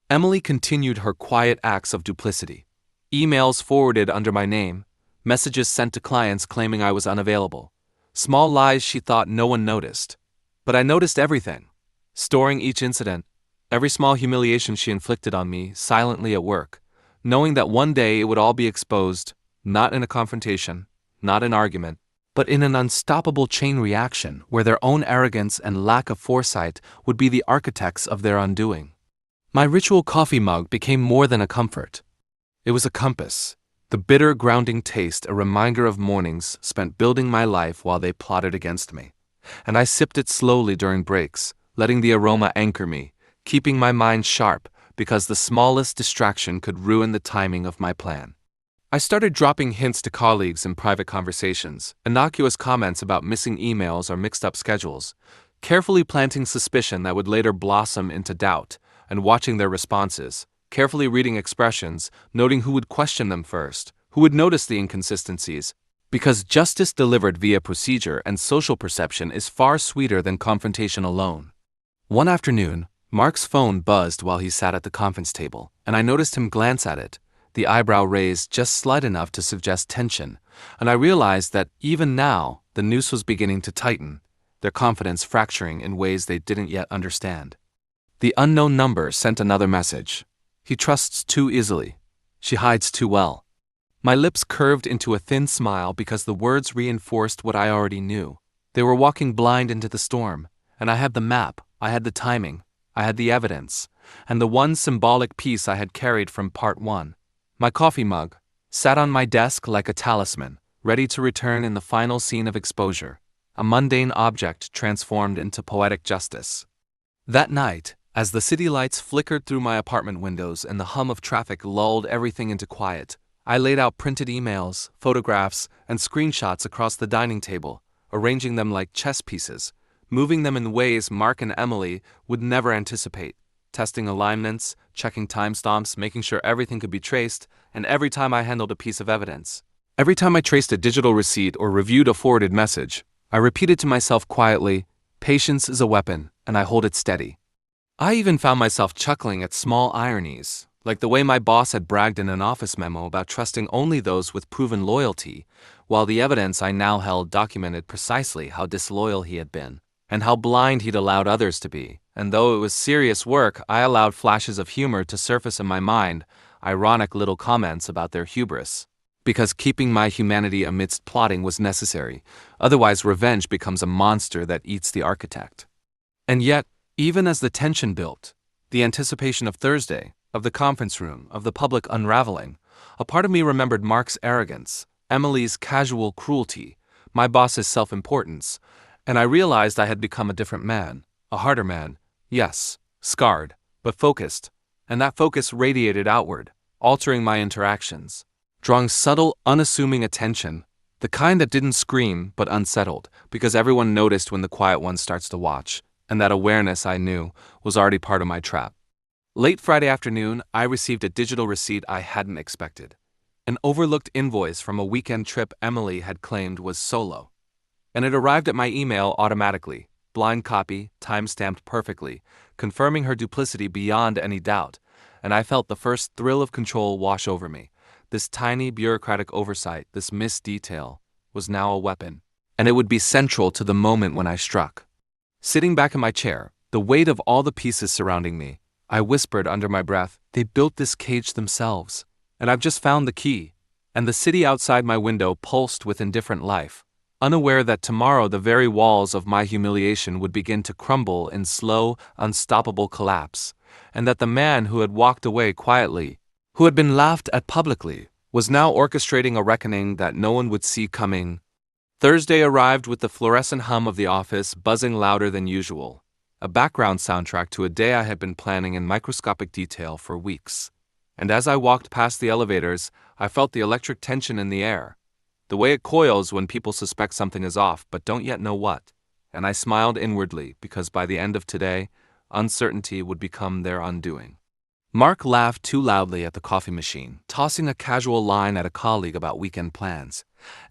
Emily continued her quiet acts of duplicity. Emails forwarded under my name, messages sent to clients claiming I was unavailable. Small lies she thought no one noticed. But I noticed everything. Storing each incident, every small humiliation she inflicted on me silently at work, knowing that one day it would all be exposed, not in a confrontation, not an argument, but in an unstoppable chain reaction where their own arrogance and lack of foresight would be the architects of their undoing. My ritual coffee mug became more than a comfort. It was a compass, the bitter, grounding taste a reminder of mornings spent building my life while they plotted against me. And I sipped it slowly during breaks, letting the aroma anchor me, keeping my mind sharp because the smallest distraction could ruin the timing of my plan. I started dropping hints to colleagues in private conversations, innocuous comments about missing emails or mixed-up schedules, carefully planting suspicion that would later blossom into doubt, and watching their responses, carefully reading expressions, noting who would question them first, who would notice the inconsistencies, because justice delivered via procedure and social perception is far sweeter than confrontation alone. One afternoon, Mark's phone buzzed while he sat at the conference table, and I noticed him glance at it, the eyebrow raised just slight enough to suggest tension, and I realized that even now, the noose was beginning to tighten, their confidence fracturing in ways they didn't yet understand. The unknown number sent another message. He trusts too easily. She hides too well. My lips curved into a thin smile because the words reinforced what I already knew. They were walking blind into the storm, and I had the map, I had the timing, I had the evidence, and the one symbolic piece I had carried from part one. My coffee mug sat on my desk like a talisman, ready to return in the final scene of exposure, a mundane object transformed into poetic justice. That night, as the city lights flickered through my apartment windows and the hum of traffic lulled everything into quiet, I laid out printed emails, photographs, and screenshots across the dining table, arranging them like chess pieces, moving them in ways Mark and Emily would never anticipate, testing alignments, checking timestamps, making sure everything could be traced, and every time I handled a piece of evidence, every time I traced a digital receipt or reviewed a forwarded message, I repeated to myself quietly, "Patience is a weapon, and I hold it steady." I even found myself chuckling at small ironies, like the way my boss had bragged in an office memo about trusting only those with proven loyalty, while the evidence I now held documented precisely how disloyal he had been, and how blind he'd allowed others to be. And though it was serious work, I allowed flashes of humor to surface in my mind, ironic little comments about their hubris. Because keeping my humanity amidst plotting was necessary, otherwise revenge becomes a monster that eats the architect. And yet, even as the tension built, the anticipation of Thursday, of the conference room, of the public unraveling, a part of me remembered Mark's arrogance, Emily's casual cruelty, my boss's self-importance, and I realized I had become a different man, a harder man, yes, scarred, but focused, and that focus radiated outward, altering my interactions, drawing subtle, unassuming attention, the kind that didn't scream but unsettled, because everyone noticed when the quiet one starts to watch, and that awareness, I knew, was already part of my trap. Late Friday afternoon, I received a digital receipt I hadn't expected. An overlooked invoice from a weekend trip Emily had claimed was solo. And it arrived at my email automatically, blind copy, time-stamped perfectly, confirming her duplicity beyond any doubt, and I felt the first thrill of control wash over me. This tiny bureaucratic oversight, this missed detail, was now a weapon, and it would be central to the moment when I struck. Sitting back in my chair, the weight of all the pieces surrounding me, I whispered under my breath, "They built this cage themselves, and I've just found the key." And the city outside my window pulsed with indifferent life, unaware that tomorrow the very walls of my humiliation would begin to crumble in slow, unstoppable collapse, and that the man who had walked away quietly, who had been laughed at publicly, was now orchestrating a reckoning that no one would see coming. Thursday arrived with the fluorescent hum of the office buzzing louder than usual, a background soundtrack to a day I had been planning in microscopic detail for weeks. And as I walked past the elevators, I felt the electric tension in the air. the way it coils when people suspect something is off but don't yet know what. And I smiled inwardly because by the end of today, uncertainty would become their undoing. Mark laughed too loudly at the coffee machine, tossing a casual line at a colleague about weekend plans.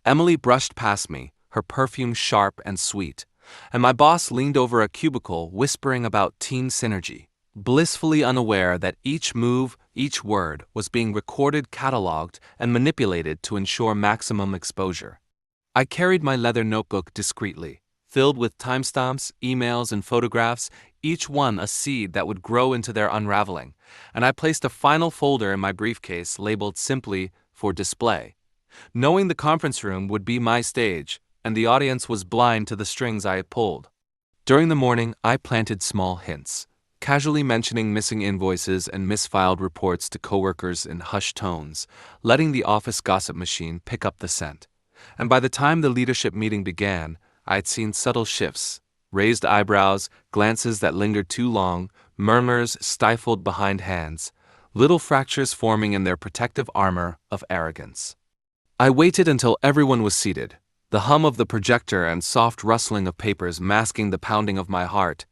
Emily brushed past me, her perfume sharp and sweet, and my boss leaned over a cubicle whispering about team synergy, blissfully unaware that each move, each word was being recorded, cataloged, and manipulated to ensure maximum exposure. I carried my leather notebook discreetly, filled with timestamps, emails, and photographs, each one a seed that would grow into their unraveling, and I placed a final folder in my briefcase labeled simply for display, knowing the conference room would be my stage, and the audience was blind to the strings I had pulled. During the morning, I planted small hints, casually mentioning missing invoices and misfiled reports to coworkers in hushed tones, letting the office gossip machine pick up the scent. And by the time the leadership meeting began, I had seen subtle shifts, raised eyebrows, glances that lingered too long, murmurs stifled behind hands, little fractures forming in their protective armor of arrogance. I waited until everyone was seated, the hum of the projector and soft rustling of papers masking the pounding of my heart,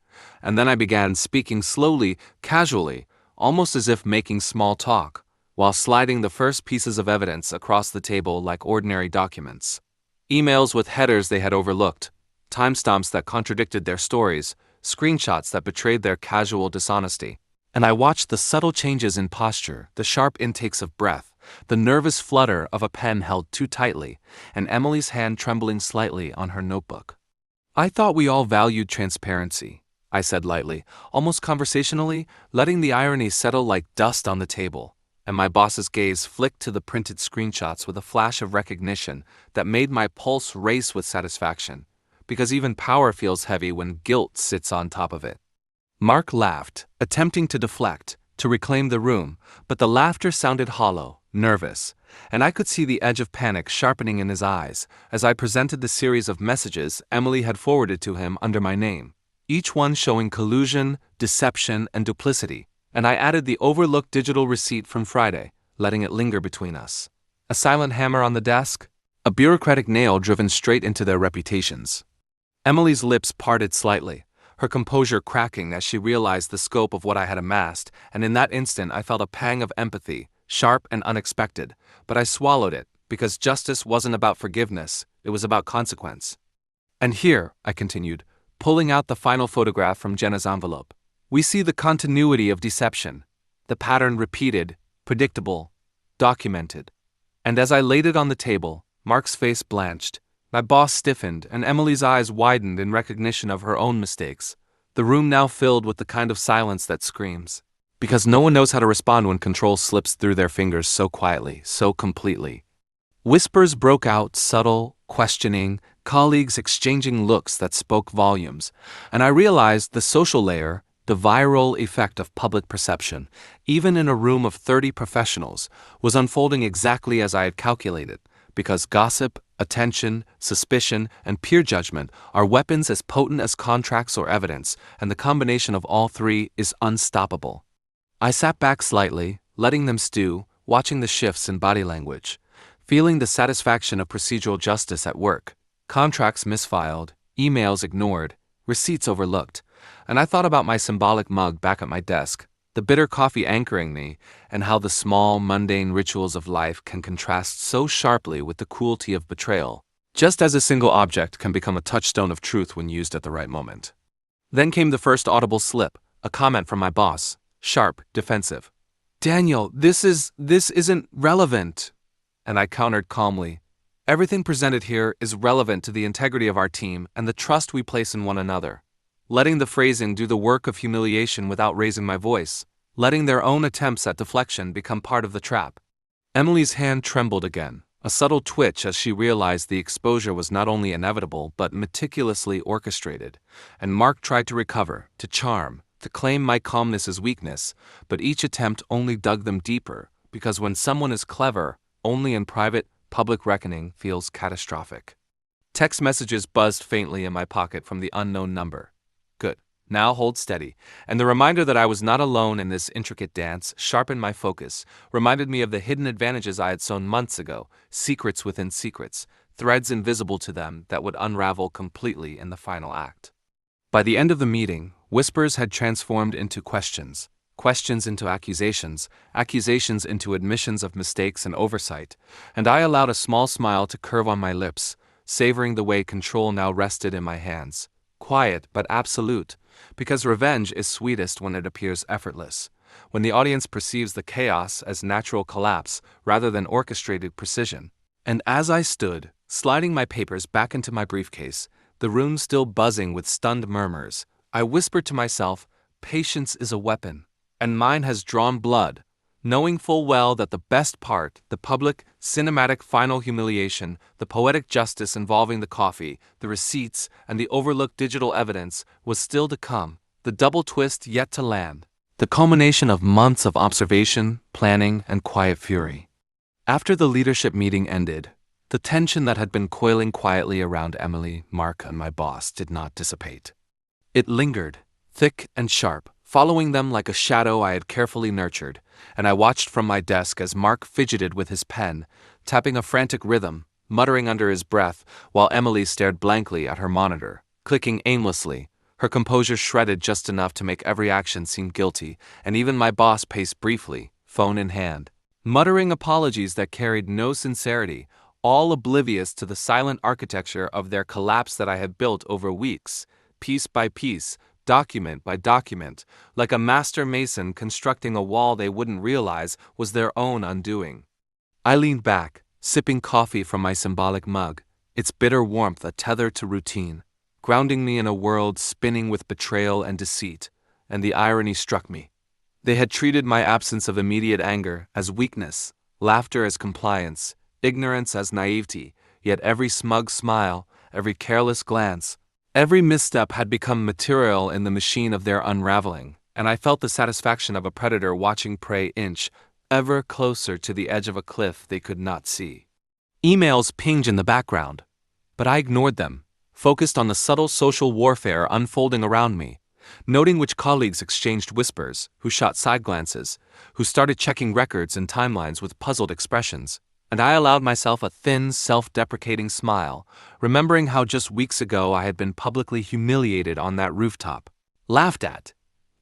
and then I began speaking slowly, casually, almost as if making small talk, while sliding the first pieces of evidence across the table like ordinary documents. Emails with headers they had overlooked, timestamps that contradicted their stories, screenshots that betrayed their casual dishonesty. And I watched the subtle changes in posture, the sharp intakes of breath, the nervous flutter of a pen held too tightly, and Emily's hand trembling slightly on her notebook. "I thought we all valued transparency," I said lightly, almost conversationally, letting the irony settle like dust on the table, and my boss's gaze flicked to the printed screenshots with a flash of recognition that made my pulse race with satisfaction, because even power feels heavy when guilt sits on top of it. Mark laughed, attempting to deflect, to reclaim the room, but the laughter sounded hollow, nervous, and I could see the edge of panic sharpening in his eyes as I presented the series of messages Emily had forwarded to him under my name, each one showing collusion, deception, and duplicity, and I added the overlooked digital receipt from Friday, letting it linger between us. A silent hammer on the desk, a bureaucratic nail driven straight into their reputations. Emily's lips parted slightly, her composure cracking as she realized the scope of what I had amassed, and in that instant I felt a pang of empathy, sharp and unexpected, but I swallowed it, because justice wasn't about forgiveness, it was about consequence. "And here," I continued, pulling out the final photograph from Jenna's envelope, "we see the continuity of deception, the pattern repeated, predictable, documented." And as I laid it on the table, Mark's face blanched, my boss stiffened, and Emily's eyes widened in recognition of her own mistakes, the room now filled with the kind of silence that screams. Because no one knows how to respond when control slips through their fingers so quietly, so completely. Whispers broke out, subtle, questioning, colleagues exchanging looks that spoke volumes, and I realized the social layer, the viral effect of public perception, even in a room of 30 professionals, was unfolding exactly as I had calculated, because gossip, attention, suspicion, and peer judgment are weapons as potent as contracts or evidence, and the combination of all three is unstoppable. I sat back slightly, letting them stew, watching the shifts in body language, feeling the satisfaction of procedural justice at work, contracts misfiled, emails ignored, receipts overlooked, and I thought about my symbolic mug back at my desk, the bitter coffee anchoring me, and how the small, mundane rituals of life can contrast so sharply with the cruelty of betrayal, just as a single object can become a touchstone of truth when used at the right moment. Then came the first audible slip, a comment from my boss. Sharp, defensive. "Daniel, this isn't relevant." And I countered calmly, "Everything presented here is relevant to the integrity of our team and the trust we place in one another." Letting the phrasing do the work of humiliation without raising my voice, letting their own attempts at deflection become part of the trap. Emily's hand trembled again, a subtle twitch as she realized the exposure was not only inevitable but meticulously orchestrated, and Mark tried to recover, to charm, to claim my calmness as weakness, but each attempt only dug them deeper, because when someone is clever, only in private, public reckoning feels catastrophic. Text messages buzzed faintly in my pocket from the unknown number. "Good. Now hold steady. And the reminder that I was not alone in this intricate dance sharpened my focus, reminded me of the hidden advantages I had sown months ago, secrets within secrets, threads invisible to them that would unravel completely in the final act. By the end of the meeting, whispers had transformed into questions, questions into accusations, accusations into admissions of mistakes and oversight, and I allowed a small smile to curve on my lips, savoring the way control now rested in my hands. Quiet but absolute, because revenge is sweetest when it appears effortless, when the audience perceives the chaos as natural collapse rather than orchestrated precision. And as I stood, sliding my papers back into my briefcase, the room still buzzing with stunned murmurs, I whispered to myself, patience is a weapon, and mine has drawn blood, knowing full well that the best part, the public, cinematic final humiliation, the poetic justice involving the coffee, the receipts, and the overlooked digital evidence, was still to come, the double twist yet to land, the culmination of months of observation, planning, and quiet fury. After the leadership meeting ended, the tension that had been coiling quietly around Emily, Mark, and my boss did not dissipate. It lingered, thick and sharp, following them like a shadow I had carefully nurtured, and I watched from my desk as Mark fidgeted with his pen, tapping a frantic rhythm, muttering under his breath, while Emily stared blankly at her monitor, clicking aimlessly, her composure shredded just enough to make every action seem guilty, and even my boss paced briefly, phone in hand, muttering apologies that carried no sincerity, all oblivious to the silent architecture of their collapse that I had built over weeks, piece by piece, document by document, like a master mason constructing a wall they wouldn't realize was their own undoing. I leaned back, sipping coffee from my symbolic mug, its bitter warmth a tether to routine, grounding me in a world spinning with betrayal and deceit, and the irony struck me. They had treated my absence of immediate anger as weakness, laughter as compliance, ignorance as naivety, yet every smug smile, every careless glance, every misstep had become material in the machine of their unraveling, and I felt the satisfaction of a predator watching prey inch ever closer to the edge of a cliff they could not see. Emails pinged in the background, but I ignored them, focused on the subtle social warfare unfolding around me, noting which colleagues exchanged whispers, who shot side glances, who started checking records and timelines with puzzled expressions. And I allowed myself a thin, self-deprecating smile, remembering how just weeks ago I had been publicly humiliated on that rooftop, laughed at,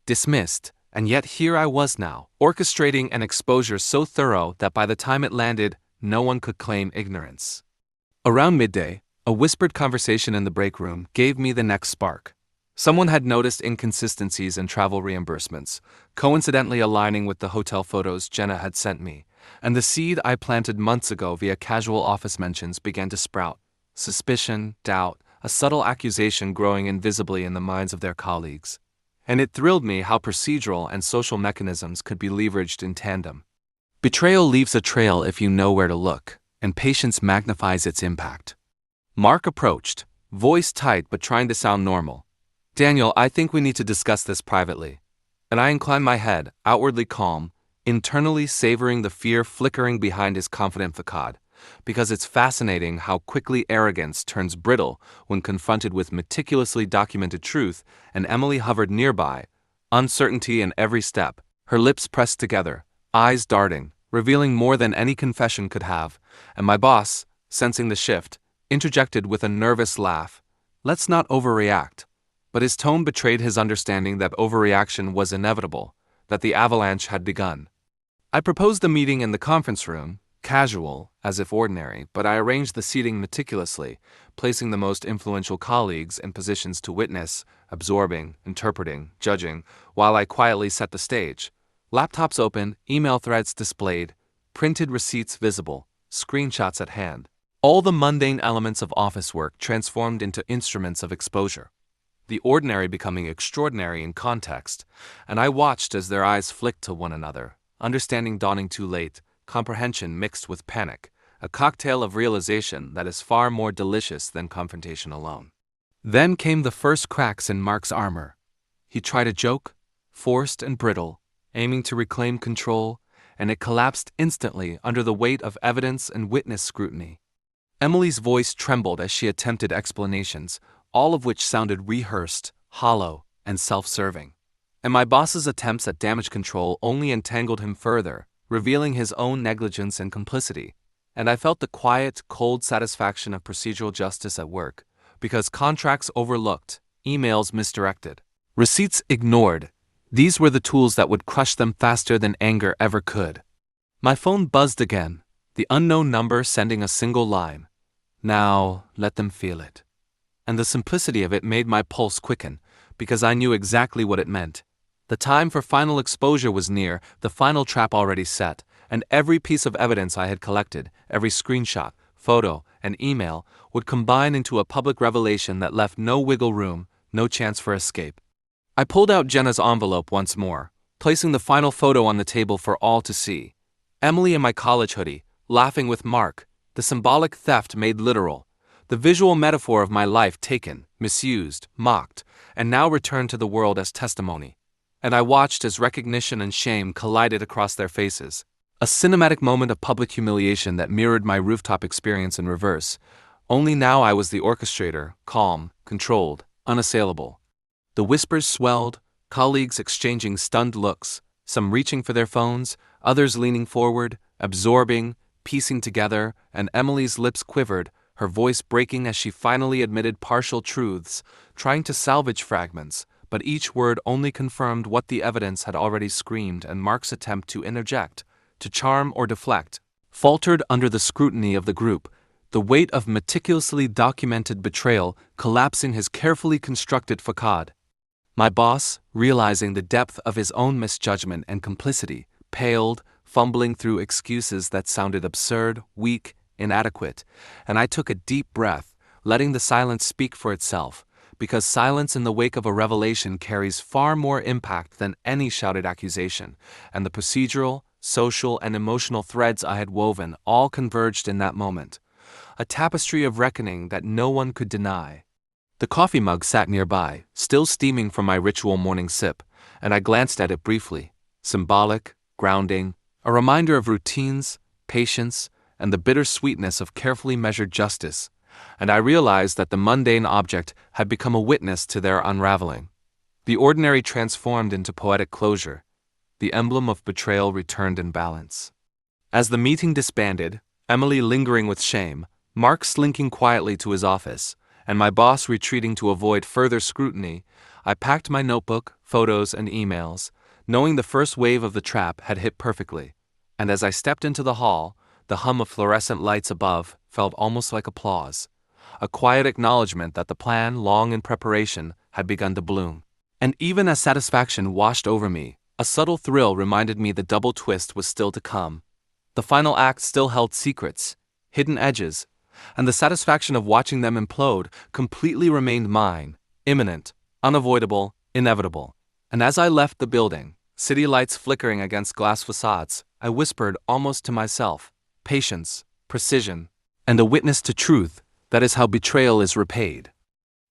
dismissed, and yet here I was now, orchestrating an exposure so thorough that by the time it landed, no one could claim ignorance. Around midday, a whispered conversation in the break room gave me the next spark. Someone had noticed inconsistencies in travel reimbursements, coincidentally aligning with the hotel photos Jenna had sent me, and the seed I planted months ago via casual office mentions began to sprout. Suspicion, doubt, a subtle accusation growing invisibly in the minds of their colleagues. And it thrilled me how procedural and social mechanisms could be leveraged in tandem. Betrayal leaves a trail if you know where to look, and patience magnifies its impact. Mark approached, voice tight but trying to sound normal. Daniel, I think we need to discuss this privately. And I inclined my head, outwardly calm, internally savoring the fear flickering behind his confident facade, because it's fascinating how quickly arrogance turns brittle when confronted with meticulously documented truth, and Emily hovered nearby, uncertainty in every step, her lips pressed together, eyes darting, revealing more than any confession could have, and my boss, sensing the shift, interjected with a nervous laugh. Let's not overreact. But his tone betrayed his understanding that overreaction was inevitable, that the avalanche had begun. I proposed the meeting in the conference room, casual, as if ordinary, but I arranged the seating meticulously, placing the most influential colleagues in positions to witness, absorbing, interpreting, judging, while I quietly set the stage. Laptops open, email threads displayed, printed receipts visible, screenshots at hand. All the mundane elements of office work transformed into instruments of exposure, the ordinary becoming extraordinary in context, and I watched as their eyes flicked to one another, understanding dawning too late, comprehension mixed with panic, a cocktail of realization that is far more delicious than confrontation alone. Then came the first cracks in Mark's armor. He tried a joke, forced and brittle, aiming to reclaim control, and it collapsed instantly under the weight of evidence and witness scrutiny. Emily's voice trembled as she attempted explanations, all of which sounded rehearsed, hollow, and self-serving. And my boss's attempts at damage control only entangled him further, revealing his own negligence and complicity. And I felt the quiet, cold satisfaction of procedural justice at work, because contracts overlooked, emails misdirected, receipts ignored. These were the tools that would crush them faster than anger ever could. My phone buzzed again, the unknown number sending a single line. Now, let them feel it. And the simplicity of it made my pulse quicken, because I knew exactly what it meant. The time for final exposure was near, the final trap already set, and every piece of evidence I had collected, every screenshot, photo, and email, would combine into a public revelation that left no wiggle room, no chance for escape. I pulled out Jenna's envelope once more, placing the final photo on the table for all to see. Emily in my college hoodie, laughing with Mark, the symbolic theft made literal, the visual metaphor of my life taken, misused, mocked, and now returned to the world as testimony. And I watched as recognition and shame collided across their faces. A cinematic moment of public humiliation that mirrored my rooftop experience in reverse. Only now I was the orchestrator, calm, controlled, unassailable. The whispers swelled, colleagues exchanging stunned looks, some reaching for their phones, others leaning forward, absorbing, piecing together, and Emily's lips quivered, her voice breaking as she finally admitted partial truths, trying to salvage fragments, but each word only confirmed what the evidence had already screamed, and Mark's attempt to interject, to charm or deflect, faltered under the scrutiny of the group, the weight of meticulously documented betrayal collapsing his carefully constructed facade. My boss, realizing the depth of his own misjudgment and complicity, paled, fumbling through excuses that sounded absurd, weak, inadequate, and I took a deep breath, letting the silence speak for itself, because silence in the wake of a revelation carries far more impact than any shouted accusation, and the procedural, social, and emotional threads I had woven all converged in that moment. A tapestry of reckoning that no one could deny. The coffee mug sat nearby, still steaming from my ritual morning sip, and I glanced at it briefly. Symbolic, grounding, a reminder of routines, patience, and the bitter sweetness of carefully measured justice, and I realized that the mundane object had become a witness to their unraveling. The ordinary transformed into poetic closure. The emblem of betrayal returned in balance. As the meeting disbanded, Emily lingering with shame, Mark slinking quietly to his office, and my boss retreating to avoid further scrutiny, I packed my notebook, photos, and emails, knowing the first wave of the trap had hit perfectly. And as I stepped into the hall, the hum of fluorescent lights above felt almost like applause, a quiet acknowledgement that the plan, long in preparation, had begun to bloom. And even as satisfaction washed over me, a subtle thrill reminded me the double twist was still to come. The final act still held secrets, hidden edges, and the satisfaction of watching them implode completely remained mine, imminent, unavoidable, inevitable. And as I left the building, city lights flickering against glass facades, I whispered almost to myself, patience, precision, and a witness to truth, that is how betrayal is repaid.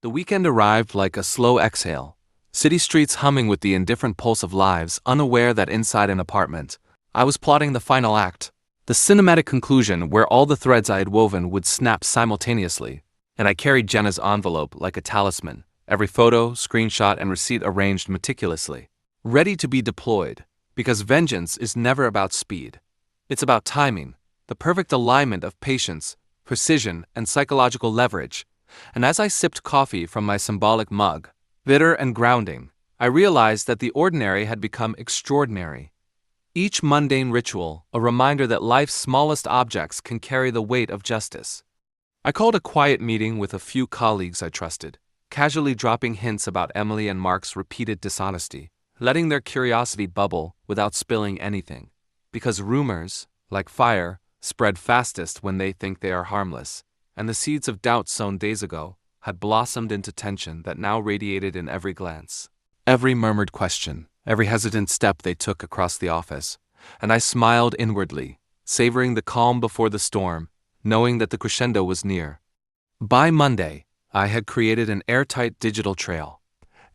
The weekend arrived like a slow exhale, city streets humming with the indifferent pulse of lives, unaware that inside an apartment, I was plotting the final act, the cinematic conclusion where all the threads I had woven would snap simultaneously, and I carried Jenna's envelope like a talisman, every photo, screenshot, and receipt arranged meticulously, ready to be deployed, because vengeance is never about speed. It's about timing, the perfect alignment of patience, precision, and psychological leverage. And as I sipped coffee from my symbolic mug, bitter and grounding, I realized that the ordinary had become extraordinary. Each mundane ritual, a reminder that life's smallest objects can carry the weight of justice. I called a quiet meeting with a few colleagues I trusted, casually dropping hints about Emily and Mark's repeated dishonesty, letting their curiosity bubble without spilling anything. Because rumors, like fire, spread fastest when they think they are harmless, and the seeds of doubt sown days ago had blossomed into tension that now radiated in every glance, every murmured question, every hesitant step they took across the office, and I smiled inwardly, savoring the calm before the storm, knowing that the crescendo was near. By Monday, I had created an airtight digital trail.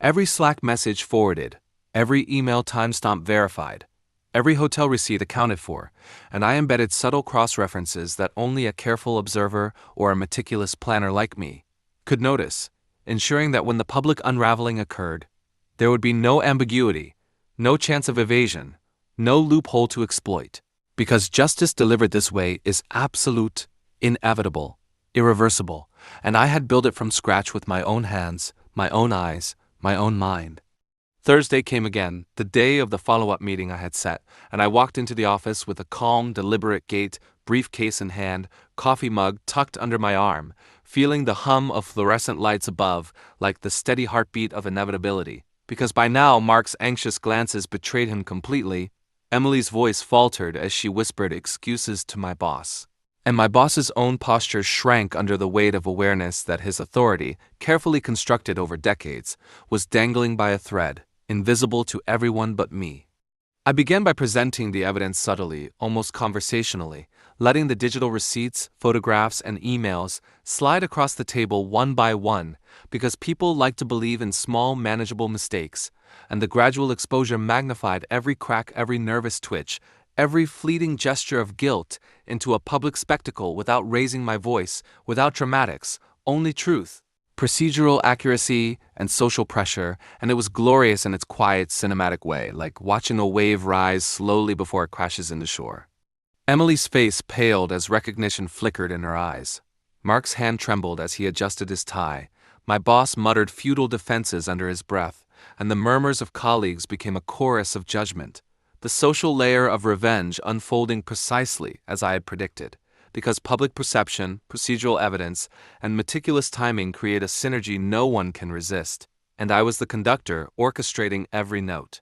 Every Slack message forwarded, every email timestamp verified, every hotel receipt accounted for, and I embedded subtle cross-references that only a careful observer or a meticulous planner like me could notice, ensuring that when the public unraveling occurred, There would be no ambiguity, no chance of evasion, no loophole to exploit. Because justice delivered this way is absolute, inevitable, irreversible, and I had built it from scratch with my own hands, my own eyes, my own mind. Thursday came again, the day of the follow-up meeting I had set, and I walked into the office with a calm, deliberate gait, briefcase in hand, coffee mug tucked under my arm, feeling the hum of fluorescent lights above like the steady heartbeat of inevitability. Because by now Mark's anxious glances betrayed him completely, Emily's voice faltered as she whispered excuses to my boss. And my boss's own posture shrank under the weight of awareness that his authority, carefully constructed over decades, was dangling by a thread, invisible to everyone but me. I began by presenting the evidence subtly, almost conversationally, letting the digital receipts, photographs, and emails slide across the table one by one, because people like to believe in small, manageable mistakes, and the gradual exposure magnified every crack, every nervous twitch, every fleeting gesture of guilt into a public spectacle without raising my voice, without dramatics, only truth, procedural accuracy, and social pressure, and it was glorious in its quiet, cinematic way, like watching a wave rise slowly before it crashes into shore. Emily's face paled as recognition flickered in her eyes. Mark's hand trembled as he adjusted his tie. My boss muttered futile defenses under his breath, and the murmurs of colleagues became a chorus of judgment. The social layer of revenge unfolding precisely as I had predicted, because public perception, procedural evidence, and meticulous timing create a synergy no one can resist, and I was the conductor orchestrating every note.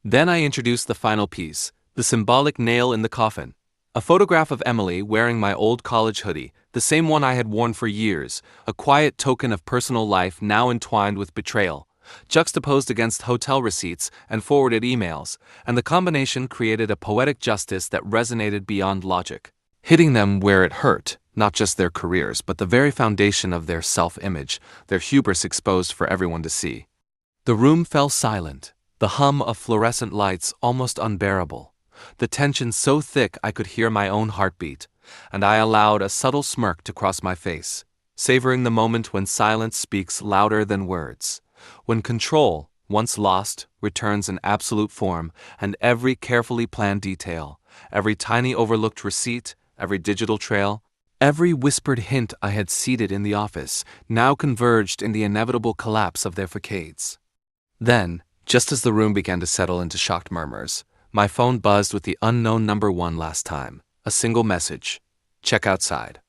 Then I introduced the final piece, the symbolic nail in the coffin. A photograph of Emily wearing my old college hoodie, the same one I had worn for years, a quiet token of personal life now entwined with betrayal, juxtaposed against hotel receipts and forwarded emails, and the combination created a poetic justice that resonated beyond logic, hitting them where it hurt, not just their careers, but the very foundation of their self-image, their hubris exposed for everyone to see. The room fell silent, the hum of fluorescent lights almost unbearable, the tension so thick I could hear my own heartbeat, and I allowed a subtle smirk to cross my face, savoring the moment when silence speaks louder than words, when control, once lost, returns in absolute form, and every carefully planned detail, every tiny overlooked receipt, every digital trail, every whispered hint I had seeded in the office, now converged in the inevitable collapse of their facades. Then, just as the room began to settle into shocked murmurs, my phone buzzed with the unknown number one last time, a single message: check outside.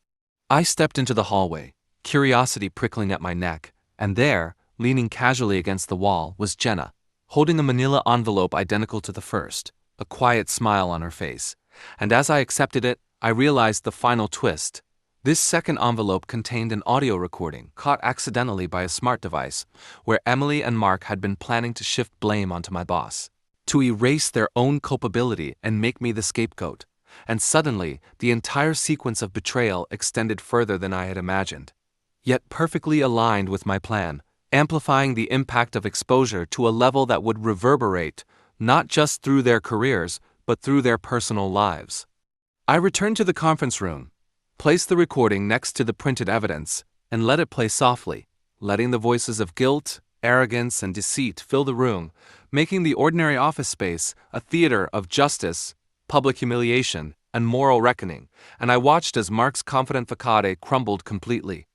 I stepped into the hallway, curiosity prickling at my neck, and there, leaning casually against the wall, was Jenna, holding a manila envelope identical to the first, a quiet smile on her face. And as I accepted it, I realized the final twist. This second envelope contained an audio recording, caught accidentally by a smart device, where Emily and Mark had been planning to shift blame onto my boss, to erase their own culpability and make me the scapegoat. And suddenly, the entire sequence of betrayal extended further than I had imagined, yet perfectly aligned with my plan, amplifying the impact of exposure to a level that would reverberate, not just through their careers, but through their personal lives. I returned to the conference room, placed the recording next to the printed evidence, and let it play softly, letting the voices of guilt, arrogance, and deceit fill the room, making the ordinary office space a theater of justice, public humiliation, and moral reckoning, and I watched as Mark's confident facade crumbled completely.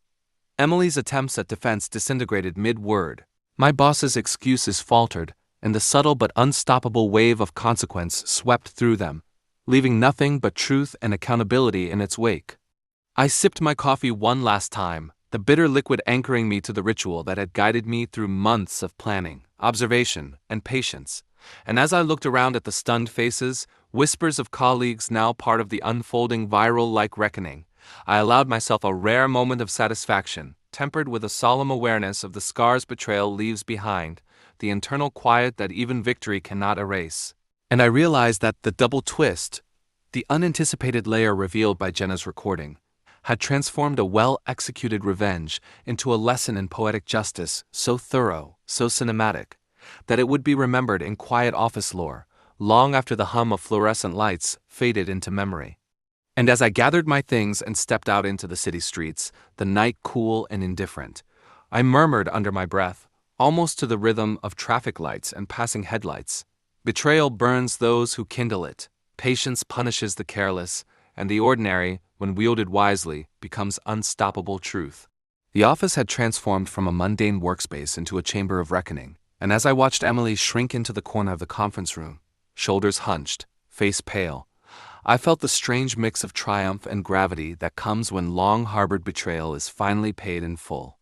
Emily's attempts at defense disintegrated mid-word. My boss's excuses faltered, and the subtle but unstoppable wave of consequence swept through them, leaving nothing but truth and accountability in its wake. I sipped my coffee one last time, the bitter liquid anchoring me to the ritual that had guided me through months of planning, observation, and patience. And as I looked around at the stunned faces, whispers of colleagues now part of the unfolding viral-like reckoning, I allowed myself a rare moment of satisfaction, tempered with a solemn awareness of the scars betrayal leaves behind, the internal quiet that even victory cannot erase. And I realized that the double twist, the unanticipated layer revealed by Jenna's recording, had transformed a well-executed revenge into a lesson in poetic justice so thorough, so cinematic, that it would be remembered in quiet office lore, long after the hum of fluorescent lights faded into memory. And as I gathered my things and stepped out into the city streets, the night cool and indifferent, I murmured under my breath, almost to the rhythm of traffic lights and passing headlights. Betrayal burns those who kindle it, patience punishes the careless, and the ordinary, when wielded wisely, becomes unstoppable truth. The office had transformed from a mundane workspace into a chamber of reckoning, and as I watched Emily shrink into the corner of the conference room, shoulders hunched, face pale, I felt the strange mix of triumph and gravity that comes when long-harbored betrayal is finally paid in full.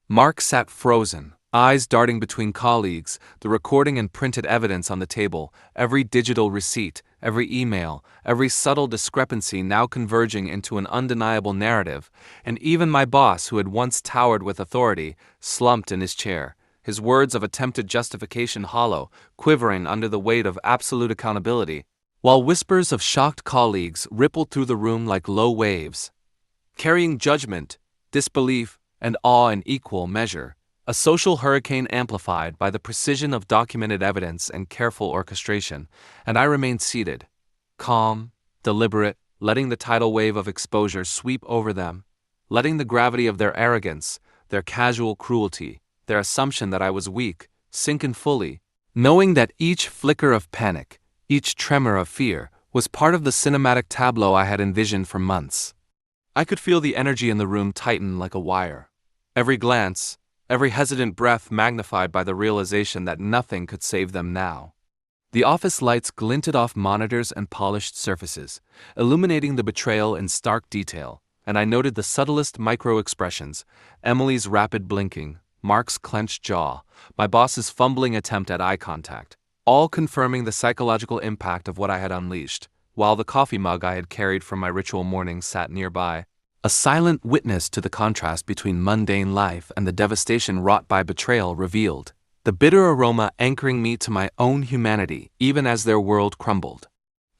Mark sat frozen, eyes darting between colleagues, the recording and printed evidence on the table, every digital receipt, every email, every subtle discrepancy now converging into an undeniable narrative, and even my boss, who had once towered with authority, slumped in his chair, his words of attempted justification hollow, quivering under the weight of absolute accountability, while whispers of shocked colleagues rippled through the room like low waves, carrying judgment, disbelief, and awe in equal measure. A social hurricane amplified by the precision of documented evidence and careful orchestration, and I remained seated, calm, deliberate, letting the tidal wave of exposure sweep over them, letting the gravity of their arrogance, their casual cruelty, their assumption that I was weak, sink in fully, knowing that each flicker of panic, each tremor of fear, was part of the cinematic tableau I had envisioned for months. I could feel the energy in the room tighten like a wire. Every glance, every hesitant breath magnified by the realization that nothing could save them now. The office lights glinted off monitors and polished surfaces, illuminating the betrayal in stark detail, and I noted the subtlest micro-expressions: Emily's rapid blinking, Mark's clenched jaw, my boss's fumbling attempt at eye contact, all confirming the psychological impact of what I had unleashed, while the coffee mug I had carried from my ritual morning sat nearby, a silent witness to the contrast between mundane life and the devastation wrought by betrayal revealed, the bitter aroma anchoring me to my own humanity even as their world crumbled.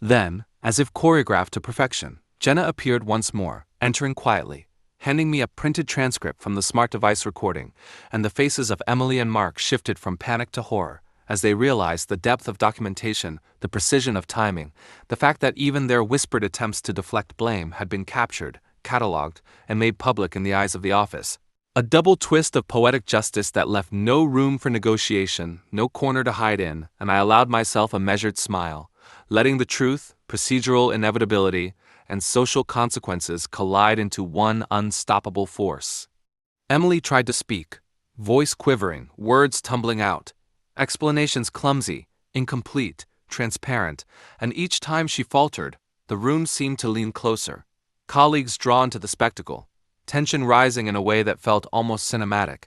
Then, as if choreographed to perfection, Jenna appeared once more, entering quietly, handing me a printed transcript from the smart device recording, and the faces of Emily and Mark shifted from panic to horror as they realized the depth of documentation, the precision of timing, the fact that even their whispered attempts to deflect blame had been captured, catalogued, and made public in the eyes of the office. A double twist of poetic justice that left no room for negotiation, no corner to hide in, and I allowed myself a measured smile, letting the truth, procedural inevitability, and social consequences collide into one unstoppable force. Emily tried to speak, voice quivering, words tumbling out, explanations clumsy, incomplete, transparent, and each time she faltered, the room seemed to lean closer, colleagues drawn to the spectacle, tension rising in a way that felt almost cinematic,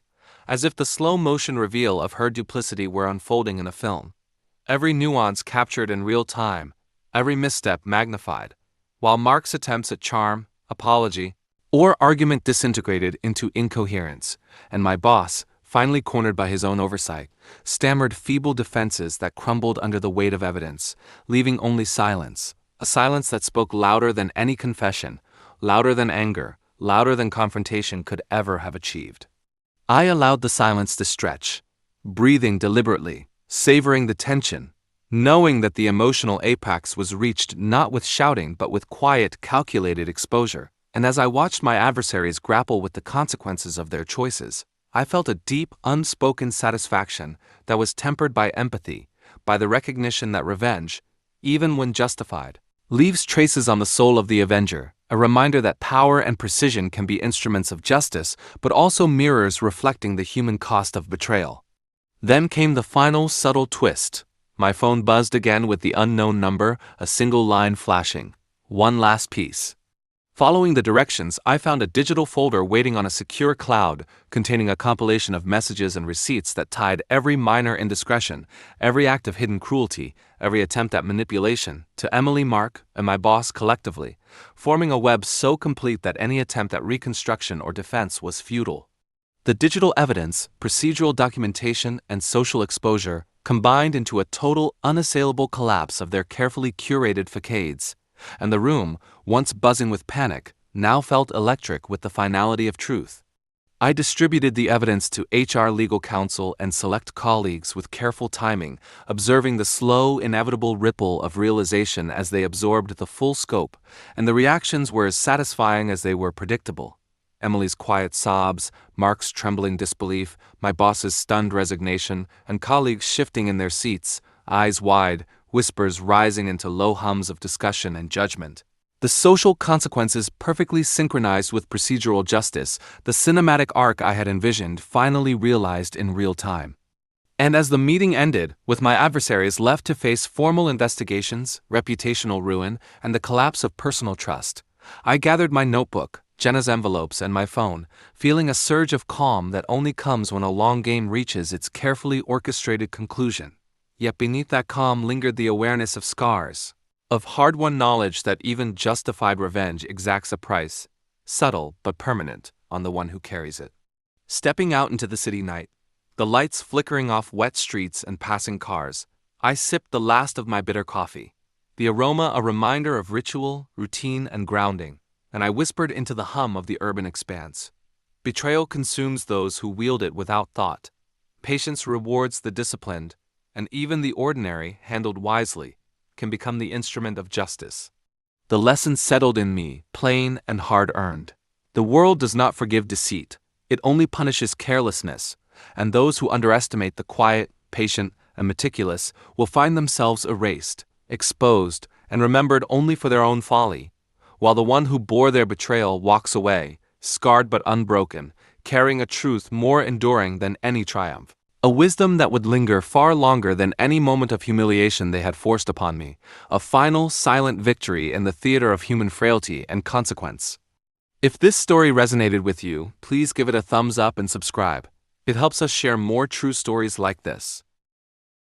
as if the slow-motion reveal of her duplicity were unfolding in a film. Every nuance captured in real time, every misstep magnified, while Mark's attempts at charm, apology, or argument disintegrated into incoherence, and my boss, finally cornered by his own oversight, stammered feeble defenses that crumbled under the weight of evidence, leaving only silence, a silence that spoke louder than any confession, louder than anger, louder than confrontation could ever have achieved. I allowed the silence to stretch, breathing deliberately, savoring the tension, knowing that the emotional apex was reached not with shouting but with quiet, calculated exposure, and as I watched my adversaries grapple with the consequences of their choices, I felt a deep, unspoken satisfaction that was tempered by empathy, by the recognition that revenge, even when justified, leaves traces on the soul of the avenger, a reminder that power and precision can be instruments of justice, but also mirrors reflecting the human cost of betrayal. Then came the final subtle twist. My phone buzzed again with the unknown number, a single line flashing. One last piece. Following the directions, I found a digital folder waiting on a secure cloud, containing a compilation of messages and receipts that tied every minor indiscretion, every act of hidden cruelty, every attempt at manipulation, to Emily, Mark, and my boss collectively, forming a web so complete that any attempt at reconstruction or defense was futile. The digital evidence, procedural documentation, and social exposure combined into a total, unassailable collapse of their carefully curated facades, and the room, once buzzing with panic, now felt electric with the finality of truth. I distributed the evidence to HR legal counsel and select colleagues with careful timing, observing the slow, inevitable ripple of realization as they absorbed the full scope, and the reactions were as satisfying as they were predictable. Emily's quiet sobs, Mark's trembling disbelief, my boss's stunned resignation, and colleagues shifting in their seats, eyes wide, whispers rising into low hums of discussion and judgment. The social consequences perfectly synchronized with procedural justice, the cinematic arc I had envisioned finally realized in real time. And as the meeting ended, with my adversaries left to face formal investigations, reputational ruin, and the collapse of personal trust, I gathered my notebook, Jenna's envelopes, and my phone, feeling a surge of calm that only comes when a long game reaches its carefully orchestrated conclusion. Yet beneath that calm lingered the awareness of scars, of hard-won knowledge that even justified revenge exacts a price, subtle but permanent, on the one who carries it. Stepping out into the city night, the lights flickering off wet streets and passing cars, I sipped the last of my bitter coffee, the aroma a reminder of ritual, routine, and grounding, and I whispered into the hum of the urban expanse. Betrayal consumes those who wield it without thought. Patience rewards the disciplined, and even the ordinary, handled wisely, can become the instrument of justice. The lesson settled in me, plain and hard-earned. The world does not forgive deceit, it only punishes carelessness, and those who underestimate the quiet, patient, and meticulous will find themselves erased, exposed, and remembered only for their own folly, while the one who bore their betrayal walks away, scarred but unbroken, carrying a truth more enduring than any triumph. A wisdom that would linger far longer than any moment of humiliation they had forced upon me, a final, silent victory in the theater of human frailty and consequence. If this story resonated with you, please give it a thumbs up and subscribe. It helps us share more true stories like this.